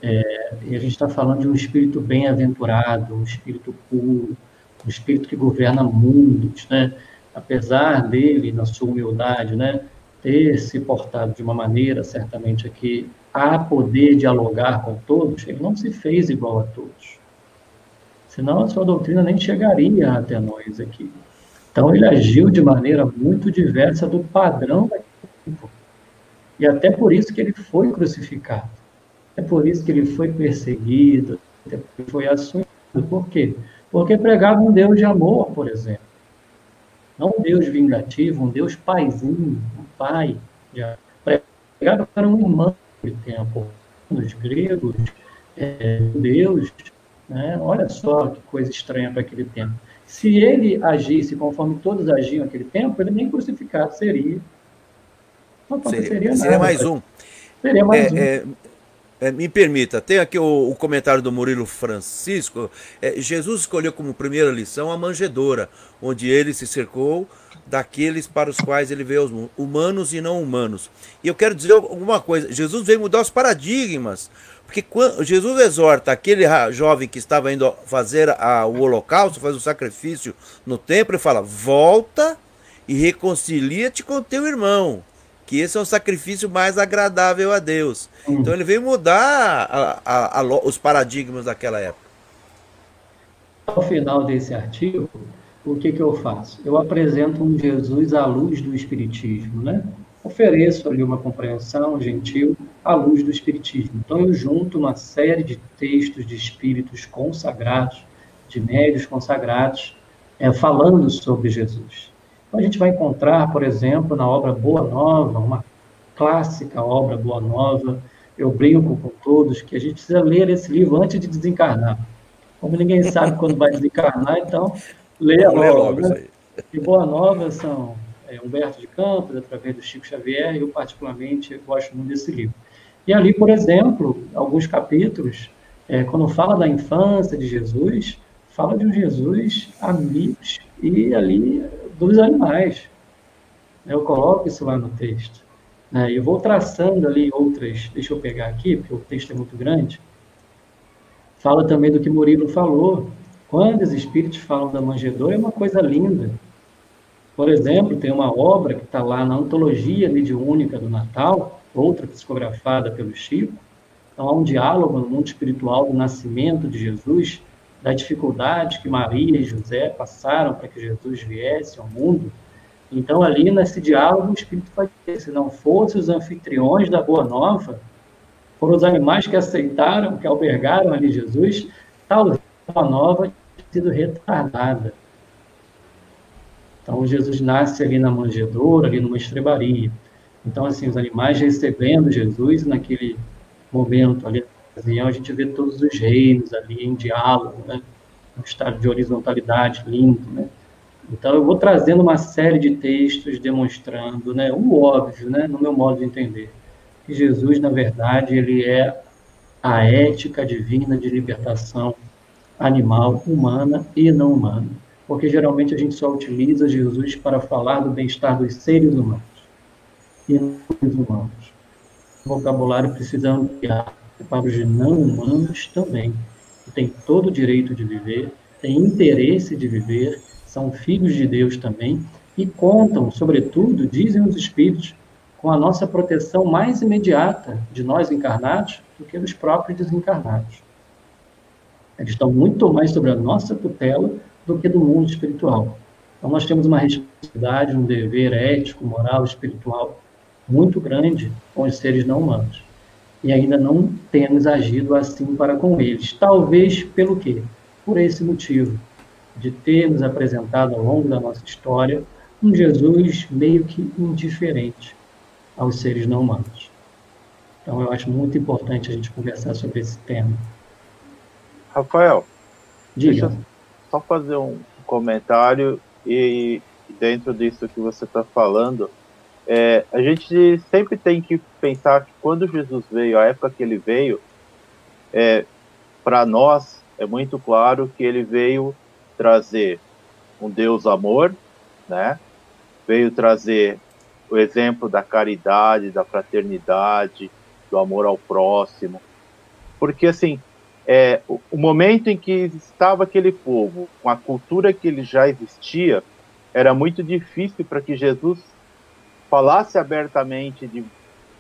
E a gente está falando de um espírito bem-aventurado, um espírito puro, um espírito que governa mundos, né? Apesar dele, na sua humildade, né, ter se portado de uma maneira, certamente, que há poder dialogar com todos, ele não se fez igual a todos. Senão a sua doutrina nem chegaria até nós aqui. Então ele agiu de maneira muito diversa do padrão daquele tempo. E até por isso que ele foi crucificado. É por isso que ele foi perseguido, até porque foi assumido. Por quê? Porque pregava um Deus de amor, por exemplo. Não um Deus vingativo, um Deus paizinho, um pai. Pregava para um irmão naquele tempo. Os gregos, judeus, né? Olha só que coisa estranha para aquele tempo. Se ele agisse conforme todos agiam naquele tempo, ele nem crucificado seria. Não seria nada. Seria mais um. Seria mais um. Me permita, tem aqui o comentário do Murilo Francisco. Jesus escolheu como primeira lição a manjedoura, onde ele se cercou daqueles para os quais ele veio aos humanos e não humanos. E eu quero dizer alguma coisa, Jesus veio mudar os paradigmas, porque quando Jesus exorta aquele jovem que estava indo fazer o holocausto, fazer o sacrifício no templo, ele fala, volta e reconcilia-te com teu irmão, que esse é um sacrifício mais agradável a Deus. Então ele veio mudar os paradigmas daquela época. Ao final desse artigo, o que eu faço? Eu apresento um Jesus à luz do Espiritismo, né? Ofereço ali uma compreensão gentil à luz do Espiritismo. Então, eu junto uma série de textos de espíritos consagrados, de médios consagrados, falando sobre Jesus. Então, a gente vai encontrar, por exemplo, na obra Boa Nova, uma clássica obra Boa Nova. Eu brinco com todos que a gente precisa ler esse livro antes de desencarnar. Como ninguém sabe quando vai desencarnar, então leia logo, né? Isso aí. E Boa Nova são Humberto de Campos, através do Chico Xavier, e eu particularmente gosto muito desse livro. E ali, por exemplo, alguns capítulos, quando fala da infância de Jesus, fala de um Jesus amigo e ali dos animais. Eu coloco isso lá no texto. Eu vou traçando ali outras, deixa eu pegar aqui, porque o texto é muito grande. Fala também do que Murilo falou. Quando os espíritos falam da manjedoura, é uma coisa linda. Por exemplo, tem uma obra que está lá na Antologia Mediúnica do Natal, outra psicografada pelo Chico. Então, há um diálogo no mundo espiritual do nascimento de Jesus, da dificuldade que Maria e José passaram para que Jesus viesse ao mundo. Então, ali nesse diálogo, o Espírito vai dizer, se não fossem os anfitriões da Boa Nova, foram os animais que aceitaram, que albergaram ali Jesus, talvez a Boa Nova tenha sido retardada. Então, Jesus nasce ali na manjedoura, ali numa estrebaria. Então, assim, os animais recebendo Jesus, naquele momento ali, na ocasião, a gente vê todos os reinos ali em diálogo, né? Um estado de horizontalidade lindo, né? Então, eu vou trazendo uma série de textos demonstrando, né, o óbvio, né, no meu modo de entender, que Jesus, na verdade, ele é a ética divina de libertação animal, humana e não humana. Porque, geralmente, a gente só utiliza Jesus para falar do bem-estar dos seres humanos e não dos humanos. O vocabulário precisa ampliar para os não humanos também, que têm todo o direito de viver, têm interesse de viver, são filhos de Deus também, e contam, sobretudo, dizem os espíritos, com a nossa proteção mais imediata de nós encarnados do que dos próprios desencarnados. Eles estão muito mais sobre a nossa tutela do que do mundo espiritual. Então, nós temos uma responsabilidade, um dever ético, moral, espiritual muito grande com os seres não humanos. E ainda não temos agido assim para com eles. Talvez pelo quê? Por esse motivo, de termos apresentado ao longo da nossa história um Jesus meio que indiferente aos seres não humanos. Então, eu acho muito importante a gente conversar sobre esse tema. Rafael, diga. Deixa eu só fazer um comentário e dentro disso que você está falando, a gente sempre tem que pensar que quando Jesus veio, a época que ele veio, para nós é muito claro que ele veio trazer um Deus amor, né? Veio trazer o exemplo da caridade, da fraternidade, do amor ao próximo. Porque, assim, o momento em que estava aquele povo, com a cultura que ele já existia, era muito difícil para que Jesus falasse abertamente de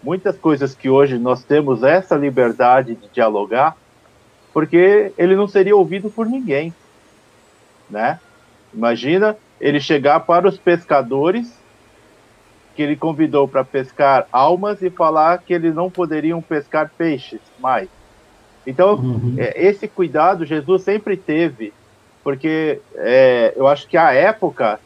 muitas coisas que hoje nós temos essa liberdade de dialogar, porque ele não seria ouvido por ninguém, né? Imagina ele chegar para os pescadores que ele convidou para pescar almas e falar que eles não poderiam pescar peixes mais. Então, esse cuidado Jesus sempre teve, porque eu acho que a época,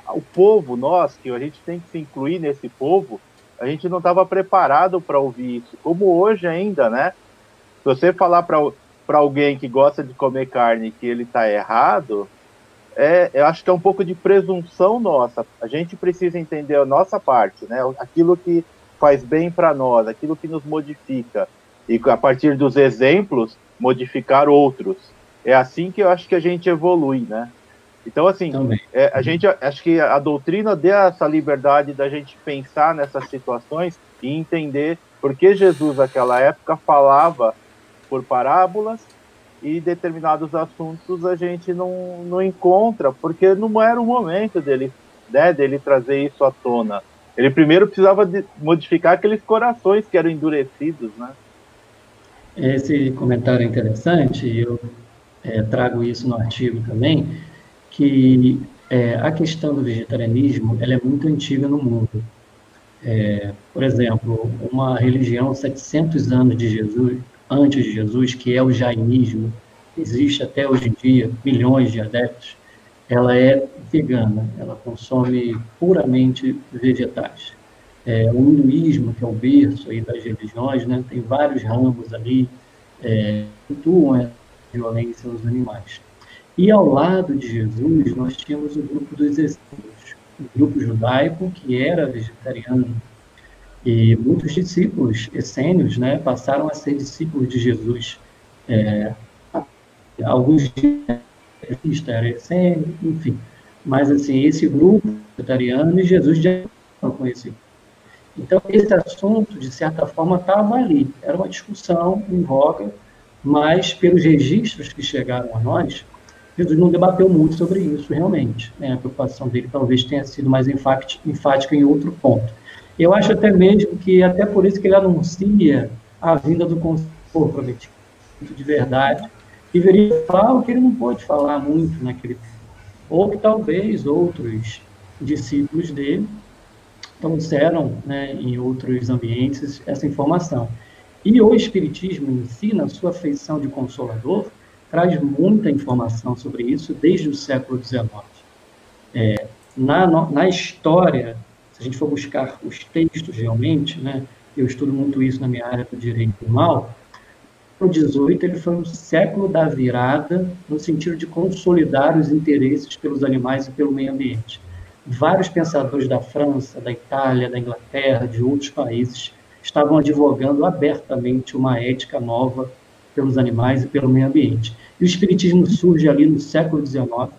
o povo, nós, que a gente tem que se incluir nesse povo, a gente não estava preparado para ouvir isso, como hoje ainda, né? Se você falar para alguém que gosta de comer carne que ele está errado, eu acho que é um pouco de presunção nossa. A gente precisa entender a nossa parte, né? Aquilo que faz bem para nós, aquilo que nos modifica. E a partir dos exemplos, modificar outros. É assim que eu acho que a gente evolui, né? Então, assim, a gente, acho que a doutrina deu essa liberdade da gente pensar nessas situações e entender por que Jesus, naquela época, falava por parábolas e determinados assuntos a gente não encontra, porque não era o momento dele, né, dele trazer isso à tona. Ele primeiro precisava modificar aqueles corações que eram endurecidos, né? Esse comentário é interessante, eu trago isso no artigo também, que a questão do vegetarianismo ela é muito antiga no mundo. Por exemplo, uma religião 700 anos de Jesus, antes de Jesus, que é o jainismo, existe até hoje em dia, milhões de adeptos, ela é vegana, ela consome puramente vegetais. O hinduísmo, que é o berço aí das religiões, né, tem vários ramos ali, atuam a violência aos animais. E ao lado de Jesus, nós tínhamos o grupo dos essênios, o grupo judaico, que era vegetariano. E muitos discípulos essênios, né, passaram a ser discípulos de Jesus. Alguns era essênio, enfim. Mas, assim, esse grupo vegetariano e Jesus já não conheciam. Então, esse assunto, de certa forma, estava ali. Era uma discussão em voga, mas, pelos registros que chegaram a nós, Jesus não debateu muito sobre isso, realmente. A preocupação dele talvez tenha sido mais enfática em outro ponto. Eu acho até mesmo que, até por isso que ele anuncia a vinda do Consolador prometido de verdade, e deveria falar o que ele não pôde falar muito naquele tempo. Ou que talvez outros discípulos dele trouxeram, né, em outros ambientes essa informação. E o Espiritismo em si, na sua feição de Consolador, traz muita informação sobre isso desde o século XIX. Na história, se a gente for buscar os textos realmente, né, eu estudo muito isso na minha área do direito animal, o XVIII ele foi um século da virada no sentido de consolidar os interesses pelos animais e pelo meio ambiente. Vários pensadores da França, da Itália, da Inglaterra, de outros países, estavam advogando abertamente uma ética nova pelos animais e pelo meio ambiente. E o Espiritismo surge ali no século XIX,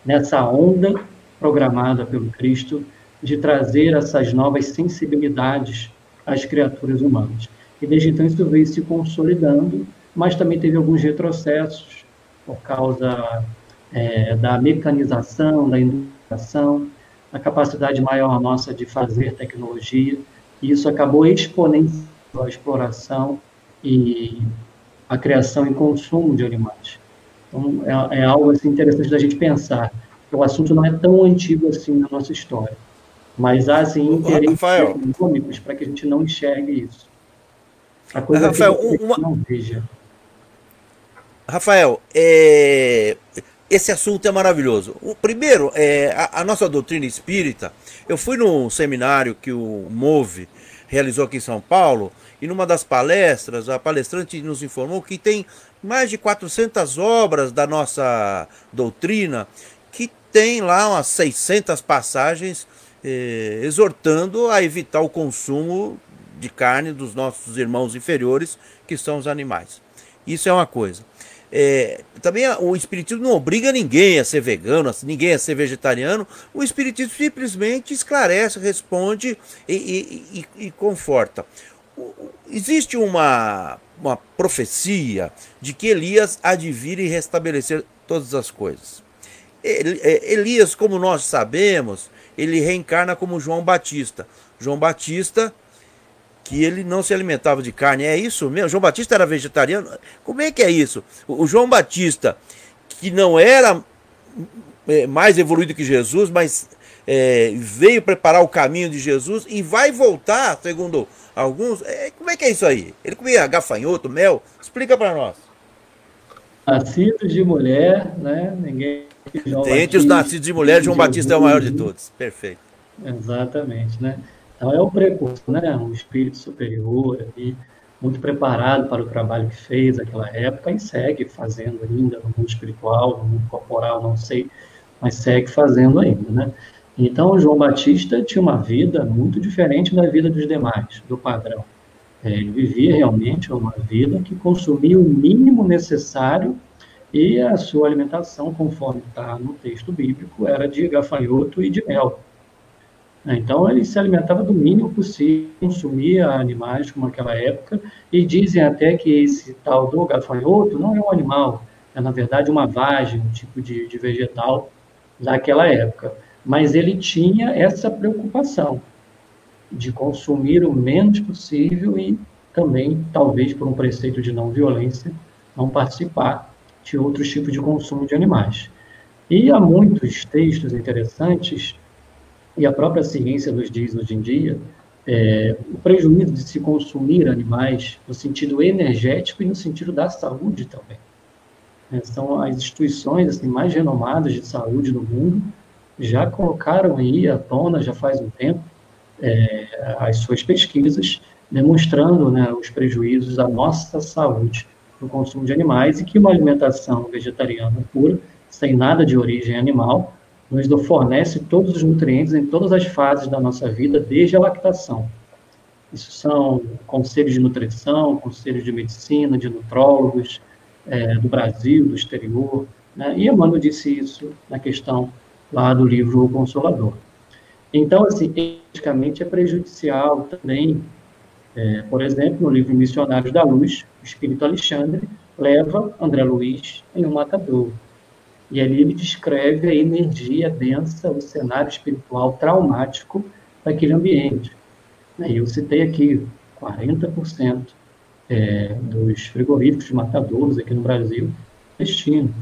nessa onda programada pelo Cristo de trazer essas novas sensibilidades às criaturas humanas. E desde então isso veio se consolidando, mas também teve alguns retrocessos por causa da mecanização, da industrialização, a capacidade maior nossa de fazer tecnologia, e isso acabou exponenciando a exploração e a criação e consumo de animais. Então, é algo assim, interessante da gente pensar. O assunto não é tão antigo assim na nossa história, mas há assim, interesses econômicos para que a gente não enxergue isso. A coisa Rafael, que não veja. Rafael, esse assunto é maravilhoso. Primeiro, a nossa doutrina espírita, eu fui num seminário que o MOVE realizou aqui em São Paulo, e numa das palestras, a palestrante nos informou que tem mais de 400 obras da nossa doutrina, que tem lá umas 600 passagens exortando a evitar o consumo de carne dos nossos irmãos inferiores, que são os animais. Isso é uma coisa. Também o Espiritismo não obriga ninguém a ser vegano, ninguém a ser vegetariano. O Espiritismo simplesmente esclarece, responde e conforta. Existe uma profecia de que Elias há de vir e restabelecer todas as coisas. Elias, como nós sabemos, ele reencarna como João Batista. João Batista, que ele não se alimentava de carne, é isso mesmo? João Batista era vegetariano? Como é que é isso? O João Batista, que não era mais evoluído que Jesus, mas veio preparar o caminho de Jesus e vai voltar, segundo alguns. Como é que é isso aí? Ele comia gafanhoto, mel? Explica para nós. Nascidos de mulher, né? Ninguém. Entre os nascidos de mulher, João Batista é o maior de todos. Perfeito. Exatamente, né? Então é o precursor, né? Um espírito superior ali, muito preparado para o trabalho que fez naquela época e segue fazendo ainda no mundo espiritual, no mundo corporal, não sei, mas segue fazendo ainda, né? Então o João Batista tinha uma vida muito diferente da vida dos demais, do padrão. Ele vivia realmente uma vida que consumia o mínimo necessário e a sua alimentação, conforme está no texto bíblico, era de gafanhoto e de mel. Então, ele se alimentava do mínimo possível, consumia animais como naquela época, e dizem até que esse tal do gafanhoto não é um animal, é, na verdade, uma vagem, um tipo de vegetal daquela época. Mas ele tinha essa preocupação de consumir o menos possível e também, talvez por um preceito de não violência, não participar de outros tipos de consumo de animais. E há muitos textos interessantes, e a própria ciência nos diz hoje em dia, o prejuízo de se consumir animais no sentido energético e no sentido da saúde também. São as instituições assim, mais renomadas de saúde no mundo, já colocaram aí à tona, já faz um tempo, as suas pesquisas, demonstrando, né, os prejuízos à nossa saúde no consumo de animais, e que uma alimentação vegetariana pura, sem nada de origem animal, nos fornece todos os nutrientes em todas as fases da nossa vida, desde a lactação. Isso são conselhos de nutrição, conselhos de medicina, de nutrólogos, do Brasil, do exterior, né? E Emmanuel disse isso na questão lá do livro O Consolador. Então, assim, eticamente é prejudicial também, por exemplo, no livro Missionários da Luz, o Espírito Alexandre leva André Luiz em um matadouro. E ali ele descreve a energia densa, o cenário espiritual traumático daquele ambiente. E eu citei aqui 40% dos frigoríficos de matadouros aqui no Brasil, destinos.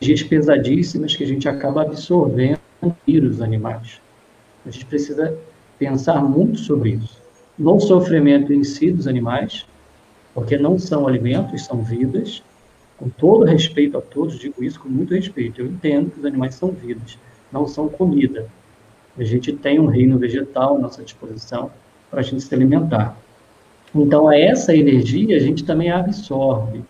Energias pesadíssimas que a gente acaba absorvendo os animais. A gente precisa pensar muito sobre isso. No sofrimento em si dos animais, porque não são alimentos, são vidas. Com todo respeito a todos, digo isso com muito respeito. Eu entendo que os animais são vidas, não são comida. A gente tem um reino vegetal à nossa disposição para a gente se alimentar. Então, essa energia a gente também absorve.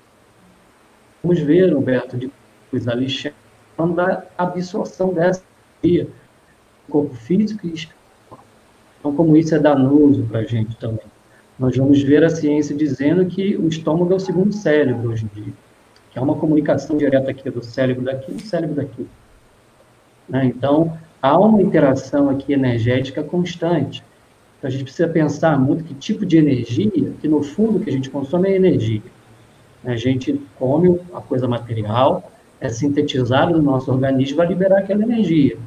Vamos ver, Humberto, de coisa Alexandre, falando da absorção dessa energia no corpo físico e espiritual. Então, como isso é danoso para a gente também. Nós vamos ver a ciência dizendo que o estômago é o segundo cérebro hoje em dia, que é uma comunicação direta aqui do cérebro daqui e do cérebro daqui. Né? Então, há uma interação aqui energética constante. Então, a gente precisa pensar muito que tipo de energia, que no fundo o que a gente consome é energia. A gente come a coisa material, é sintetizado no nosso organismo, vai liberar aquela energia.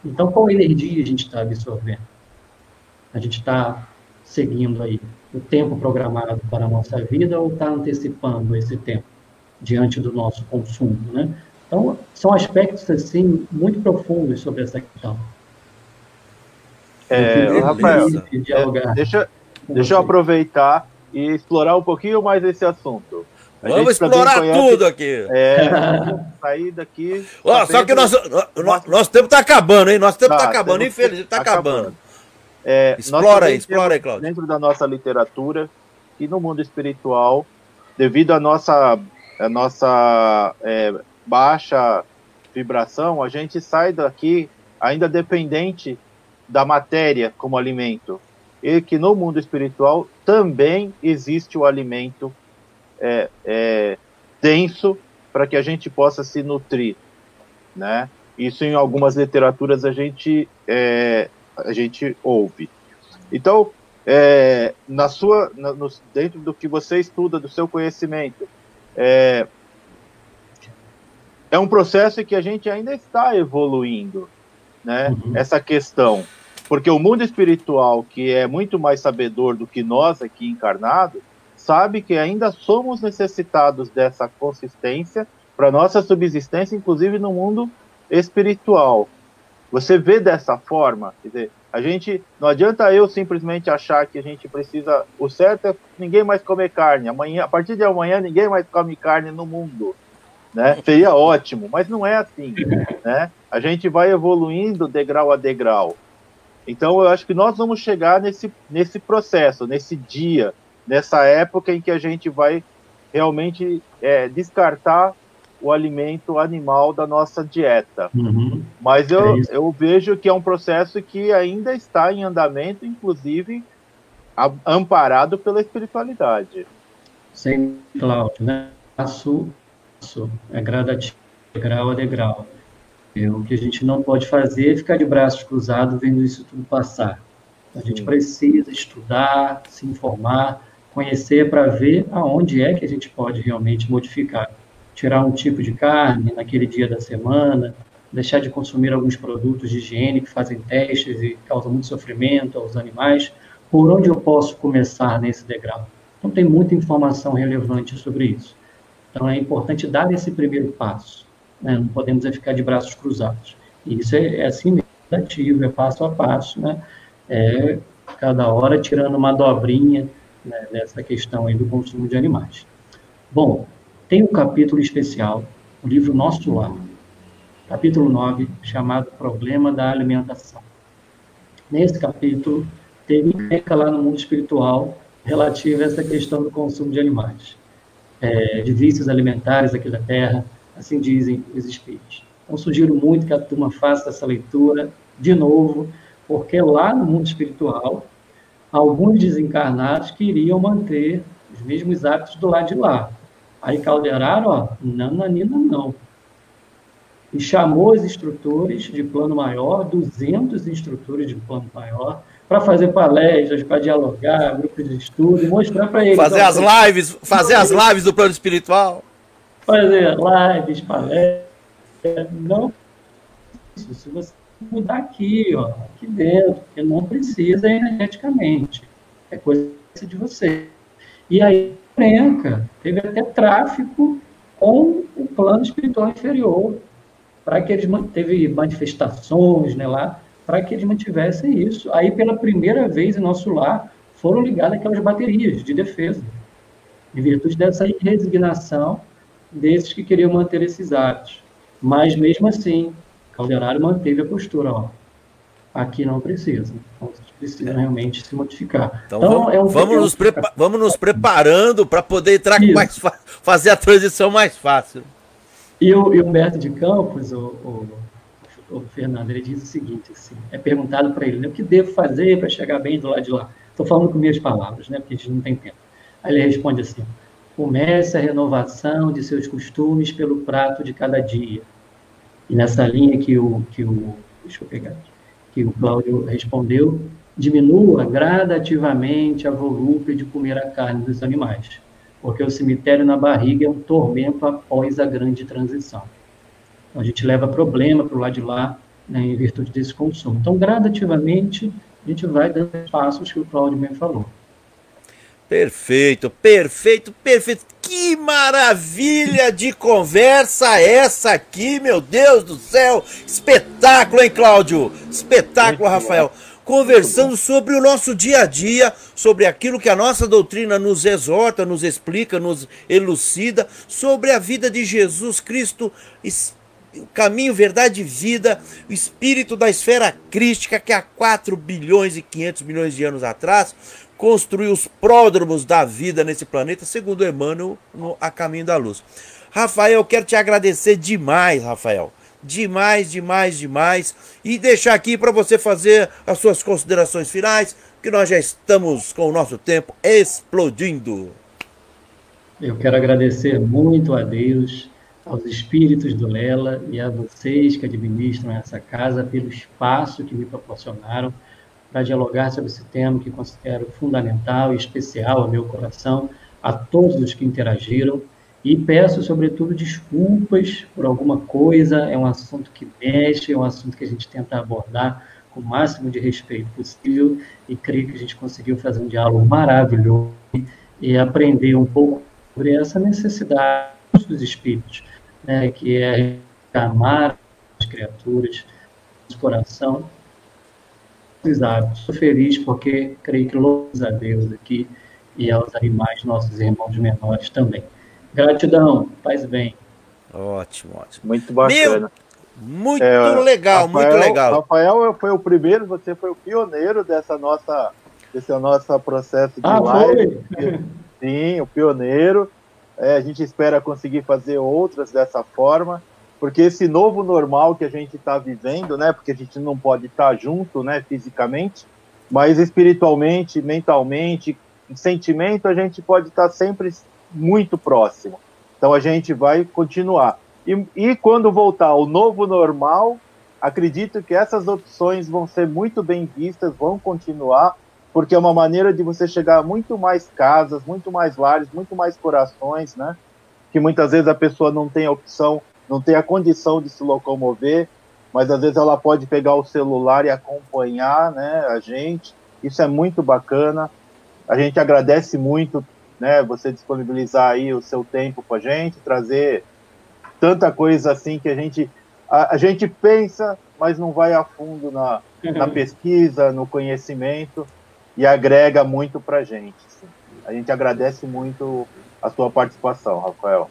Então, qual energia a gente está absorvendo? A gente está seguindo aí o tempo programado para a nossa vida ou está antecipando esse tempo diante do nosso consumo, né? Então, são aspectos, assim, muito profundos sobre essa questão. Rafael, deixa eu aproveitar e explorar um pouquinho mais esse assunto. Vamos explorar tudo aqui. Sair daqui. Só que nosso tempo está acabando, hein? Nosso tempo está acabando, infelizmente, está acabando. Explora aí, Cláudio. Dentro da nossa literatura e no mundo espiritual, devido à nossa baixa vibração, a gente sai daqui ainda dependente da matéria como alimento. E que no mundo espiritual também existe o alimento denso para que a gente possa se nutrir, né? Isso em algumas literaturas a gente ouve. Então, dentro do que você estuda, do seu conhecimento, é um processo que a gente ainda está evoluindo, né? Essa questão, porque o mundo espiritual, que é muito mais sabedor do que nós aqui encarnados, sabe que ainda somos necessitados dessa consistência para nossa subsistência, inclusive no mundo espiritual. Você vê dessa forma? Quer dizer, não adianta eu simplesmente achar que a gente precisa... O certo é ninguém mais comer carne. A partir de amanhã, ninguém mais come carne no mundo. Né? Seria ótimo, mas não é assim. Né? A gente vai evoluindo degrau a degrau. Então, eu acho que nós vamos chegar nesse processo, nesse dia, nessa época em que a gente vai realmente descartar o alimento animal da nossa dieta. Mas eu vejo que é um processo que ainda está em andamento, inclusive amparado pela espiritualidade. Sim, Cláudio, né? Passo, é gradativo, degrau a degrau. O que a gente não pode fazer é ficar de braços cruzados vendo isso tudo passar. A gente precisa estudar, se informar, conhecer para ver aonde é que a gente pode realmente modificar. Tirar um tipo de carne naquele dia da semana, deixar de consumir alguns produtos de higiene que fazem testes e causam muito sofrimento aos animais. Por onde eu posso começar nesse degrau? Então, tem muita informação relevante sobre isso. Então, é importante dar esse primeiro passo. né? Não podemos ficar de braços cruzados. E isso é assim mesmo, ativo, é passo a passo, né? É cada hora tirando uma dobrinha, né, dessa questão aí do consumo de animais. Bom, tem um capítulo especial, o livro Nosso Lar, capítulo 9, chamado Problema da Alimentação. Nesse capítulo, tem uma encrenca lá no mundo espiritual relativa a essa questão do consumo de animais, de vícios alimentares aqui da Terra, assim dizem os espíritos. Então, sugiro muito que a turma faça essa leitura de novo, porque lá no mundo espiritual, alguns desencarnados queriam manter os mesmos hábitos do lado de lá. Aí Calderaro, ó, nananina não. E chamou os instrutores de plano maior, 200 instrutores de plano maior, para fazer palestras, para dialogar, grupos de estudo, e mostrar para eles... Fazer as lives do plano espiritual. Fazer lives, palestras, não isso, se você mudar aqui, ó, aqui dentro, porque não precisa energeticamente, é coisa de você. E aí, teve até tráfico com o plano espiritual inferior, para que eles teve manifestações, né, lá, para que eles mantivessem isso. Aí, pela primeira vez em nosso lar, foram ligadas aquelas baterias de defesa, em virtude dessa resignação desses que queriam manter esses hábitos. Mas, mesmo assim, Calderaro manteve a postura, ó, aqui não precisa, então, vocês precisam realmente se modificar. Então vamos nos preparando para poder entrar com fazer a transição mais fácil. E o Humberto de Campos, o Fernando, ele diz o seguinte, assim, é perguntado para ele, né, o que devo fazer para chegar bem do lado de lá? Estou falando com minhas palavras, né, porque a gente não tem tempo. Aí ele responde assim, comece a renovação de seus costumes pelo prato de cada dia. E nessa linha deixa eu pegar aqui, que o Cláudio respondeu, diminua gradativamente a volúpia de comer a carne dos animais, porque o cemitério na barriga é um tormento após a grande transição. Então, a gente leva problema para o lado de lá, né, em virtude desse consumo. Então, gradativamente, a gente vai dando passos que o Cláudio bem falou. Perfeito, perfeito, perfeito. Que maravilha de conversa essa aqui, meu Deus do céu. Espetáculo, hein, Cláudio? Espetáculo, Rafael. Conversando sobre o nosso dia a dia, sobre aquilo que a nossa doutrina nos exorta, nos explica, nos elucida, sobre a vida de Jesus Cristo, o caminho, verdade e vida, o espírito da esfera crística que há 4 bilhões e 500 milhões de anos atrás construiu os pródromos da vida nesse planeta, segundo Emmanuel, A Caminho da Luz. Rafael, eu quero te agradecer demais, Rafael. Demais, demais, demais. E deixar aqui para você fazer as suas considerações finais, que nós já estamos com o nosso tempo explodindo. Eu quero agradecer muito a Deus, aos espíritos do Lela e a vocês que administram essa casa pelo espaço que me proporcionaram para dialogar sobre esse tema que considero fundamental e especial ao meu coração, a todos os que interagiram, e peço, sobretudo, desculpas por alguma coisa, é um assunto que mexe, é um assunto que a gente tenta abordar com o máximo de respeito possível, e creio que a gente conseguiu fazer um diálogo maravilhoso e aprender um pouco sobre essa necessidade dos espíritos, né, que é amar as criaturas, o coração, os hábitos. Estou feliz porque creio que louvamos a Deus aqui e aos animais, nossos irmãos menores também. Gratidão, faz bem. Ótimo, ótimo. Muito bacana. Muito legal, Rafael, muito legal. Rafael foi o primeiro, você foi o pioneiro desse nosso processo de live. Foi? Sim, o pioneiro. A gente espera conseguir fazer outras dessa forma, porque esse novo normal que a gente está vivendo, né, porque a gente não pode estar junto, né, fisicamente, mas espiritualmente, mentalmente, em sentimento, a gente pode estar sempre muito próximo. Então a gente vai continuar. E quando voltar ao novo normal, acredito que essas opções vão ser muito bem vistas, vão continuar, porque é uma maneira de você chegar a muito mais casas, muito mais lares, muito mais corações, né? Que muitas vezes a pessoa não tem a opção, não tem a condição de se locomover, mas às vezes ela pode pegar o celular e acompanhar, né, a gente. Isso é muito bacana. A gente agradece muito, né, você disponibilizar aí o seu tempo com a gente, trazer tanta coisa assim que a gente pensa, mas não vai a fundo na pesquisa, no conhecimento, e agrega muito para a gente. Assim. A gente agradece muito a sua participação, Rafael.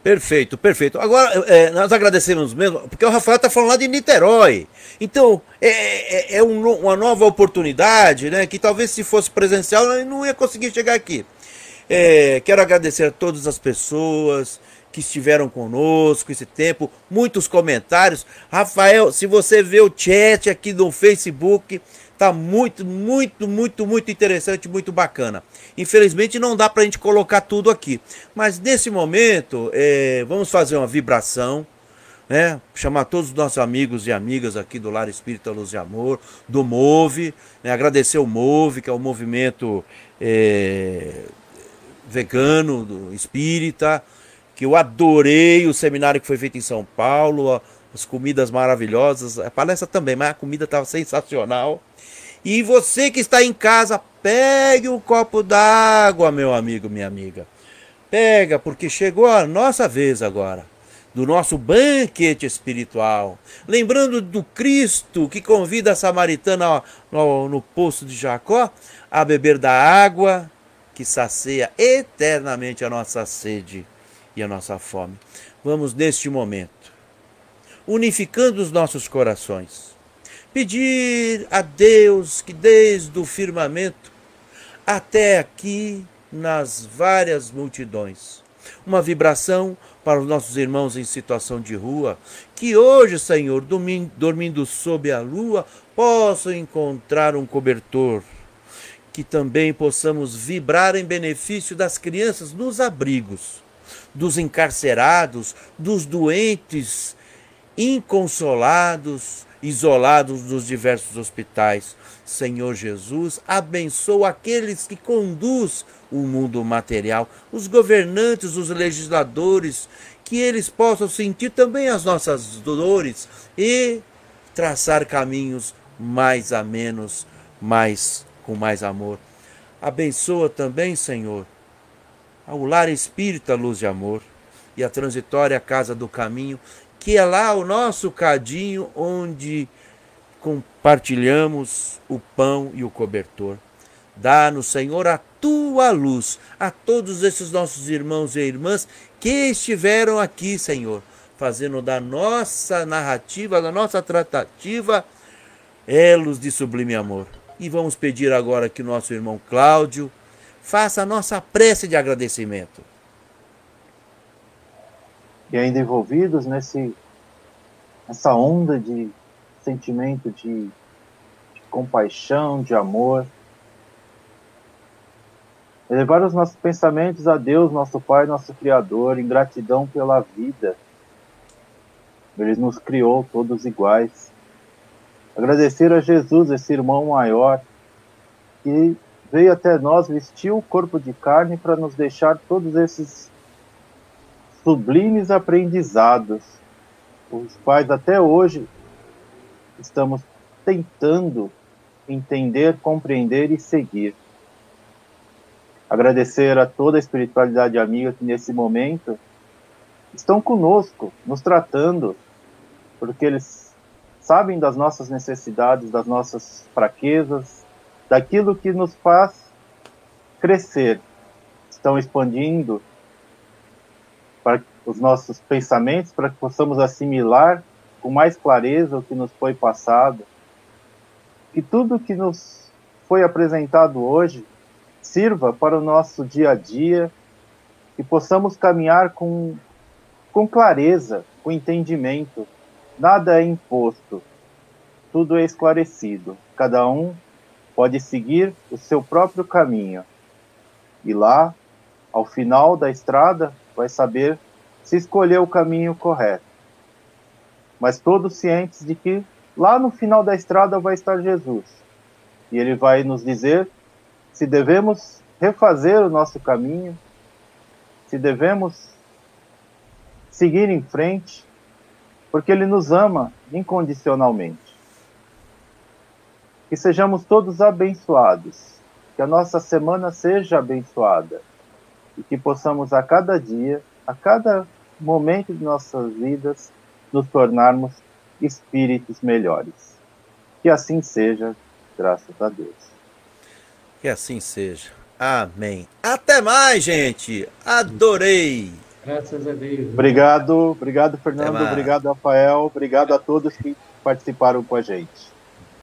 Perfeito, perfeito. Agora, nós agradecemos mesmo, porque o Rafael está falando lá de Niterói. Então, uma nova oportunidade, né? Que talvez se fosse presencial, ele não ia conseguir chegar aqui. Quero agradecer a todas as pessoas que estiveram conosco esse tempo, muitos comentários. Rafael, se você vê o chat aqui no Facebook, tá muito interessante, muito bacana. Infelizmente não dá pra gente colocar tudo aqui, mas nesse momento vamos fazer uma vibração, né? Chamar todos os nossos amigos e amigas aqui do Lar Espírita Luz e Amor, do MOVE, né? Agradecer o MOVE, que é o movimento vegano, do espírita, que eu adorei o seminário que foi feito em São Paulo, as comidas maravilhosas, a palestra também, mas a comida estava sensacional. E você que está em casa, pegue um copo d'água, meu amigo, minha amiga. Pega, porque chegou a nossa vez agora, do nosso banquete espiritual. Lembrando do Cristo que convida a samaritana no poço de Jacó a beber da água que sacia eternamente a nossa sede e a nossa fome. Vamos neste momento, unificando os nossos corações, pedir a Deus que desde o firmamento até aqui nas várias multidões, uma vibração para os nossos irmãos em situação de rua, que hoje, Senhor, dormindo sob a lua, possam encontrar um cobertor, que também possamos vibrar em benefício das crianças nos abrigos, dos encarcerados, dos doentes, inconsolados, isolados dos diversos hospitais. Senhor Jesus, abençoa aqueles que conduz o mundo material, os governantes, os legisladores, que eles possam sentir também as nossas dores e traçar caminhos mais amenos, com mais amor. Abençoa também, Senhor, ao Lar Espírita Luz de Amor e a transitória Casa do Caminho, que é lá o nosso cadinho onde compartilhamos o pão e o cobertor. Dá-nos, Senhor, a tua luz a todos esses nossos irmãos e irmãs que estiveram aqui, Senhor, fazendo da nossa narrativa, da nossa tratativa, elos de sublime amor. E vamos pedir agora que o nosso irmão Cláudio faça a nossa prece de agradecimento. E ainda envolvidos nessa onda de sentimento de compaixão, de amor, elevar os nossos pensamentos a Deus, nosso Pai, nosso Criador, em gratidão pela vida. Ele nos criou todos iguais. Agradecer a Jesus, esse irmão maior, que veio até nós, vestiu o corpo de carne para nos deixar todos esses sublimes aprendizados, os quais até hoje estamos tentando entender, compreender e seguir. Agradecer a toda a espiritualidade amiga que nesse momento estão conosco, nos tratando, porque eles sabem das nossas necessidades, das nossas fraquezas, daquilo que nos faz crescer. Estão expandindo para os nossos pensamentos, para que possamos assimilar com mais clareza o que nos foi passado. Que tudo que nos foi apresentado hoje sirva para o nosso dia a dia e possamos caminhar com clareza, com entendimento. Nada é imposto, tudo é esclarecido. Cada um pode seguir o seu próprio caminho. E lá, ao final da estrada, vai saber se escolheu o caminho correto. Mas todos cientes de que lá no final da estrada vai estar Jesus. E ele vai nos dizer se devemos refazer o nosso caminho, se devemos seguir em frente, porque ele nos ama incondicionalmente. Que sejamos todos abençoados, que a nossa semana seja abençoada, e que possamos a cada dia, a cada momento de nossas vidas, nos tornarmos espíritos melhores. Que assim seja, graças a Deus. Que assim seja. Amém. Até mais, gente. Adorei. Graças a Deus. Obrigado, Fernando. Obrigado, Rafael. Obrigado a todos que participaram com a gente.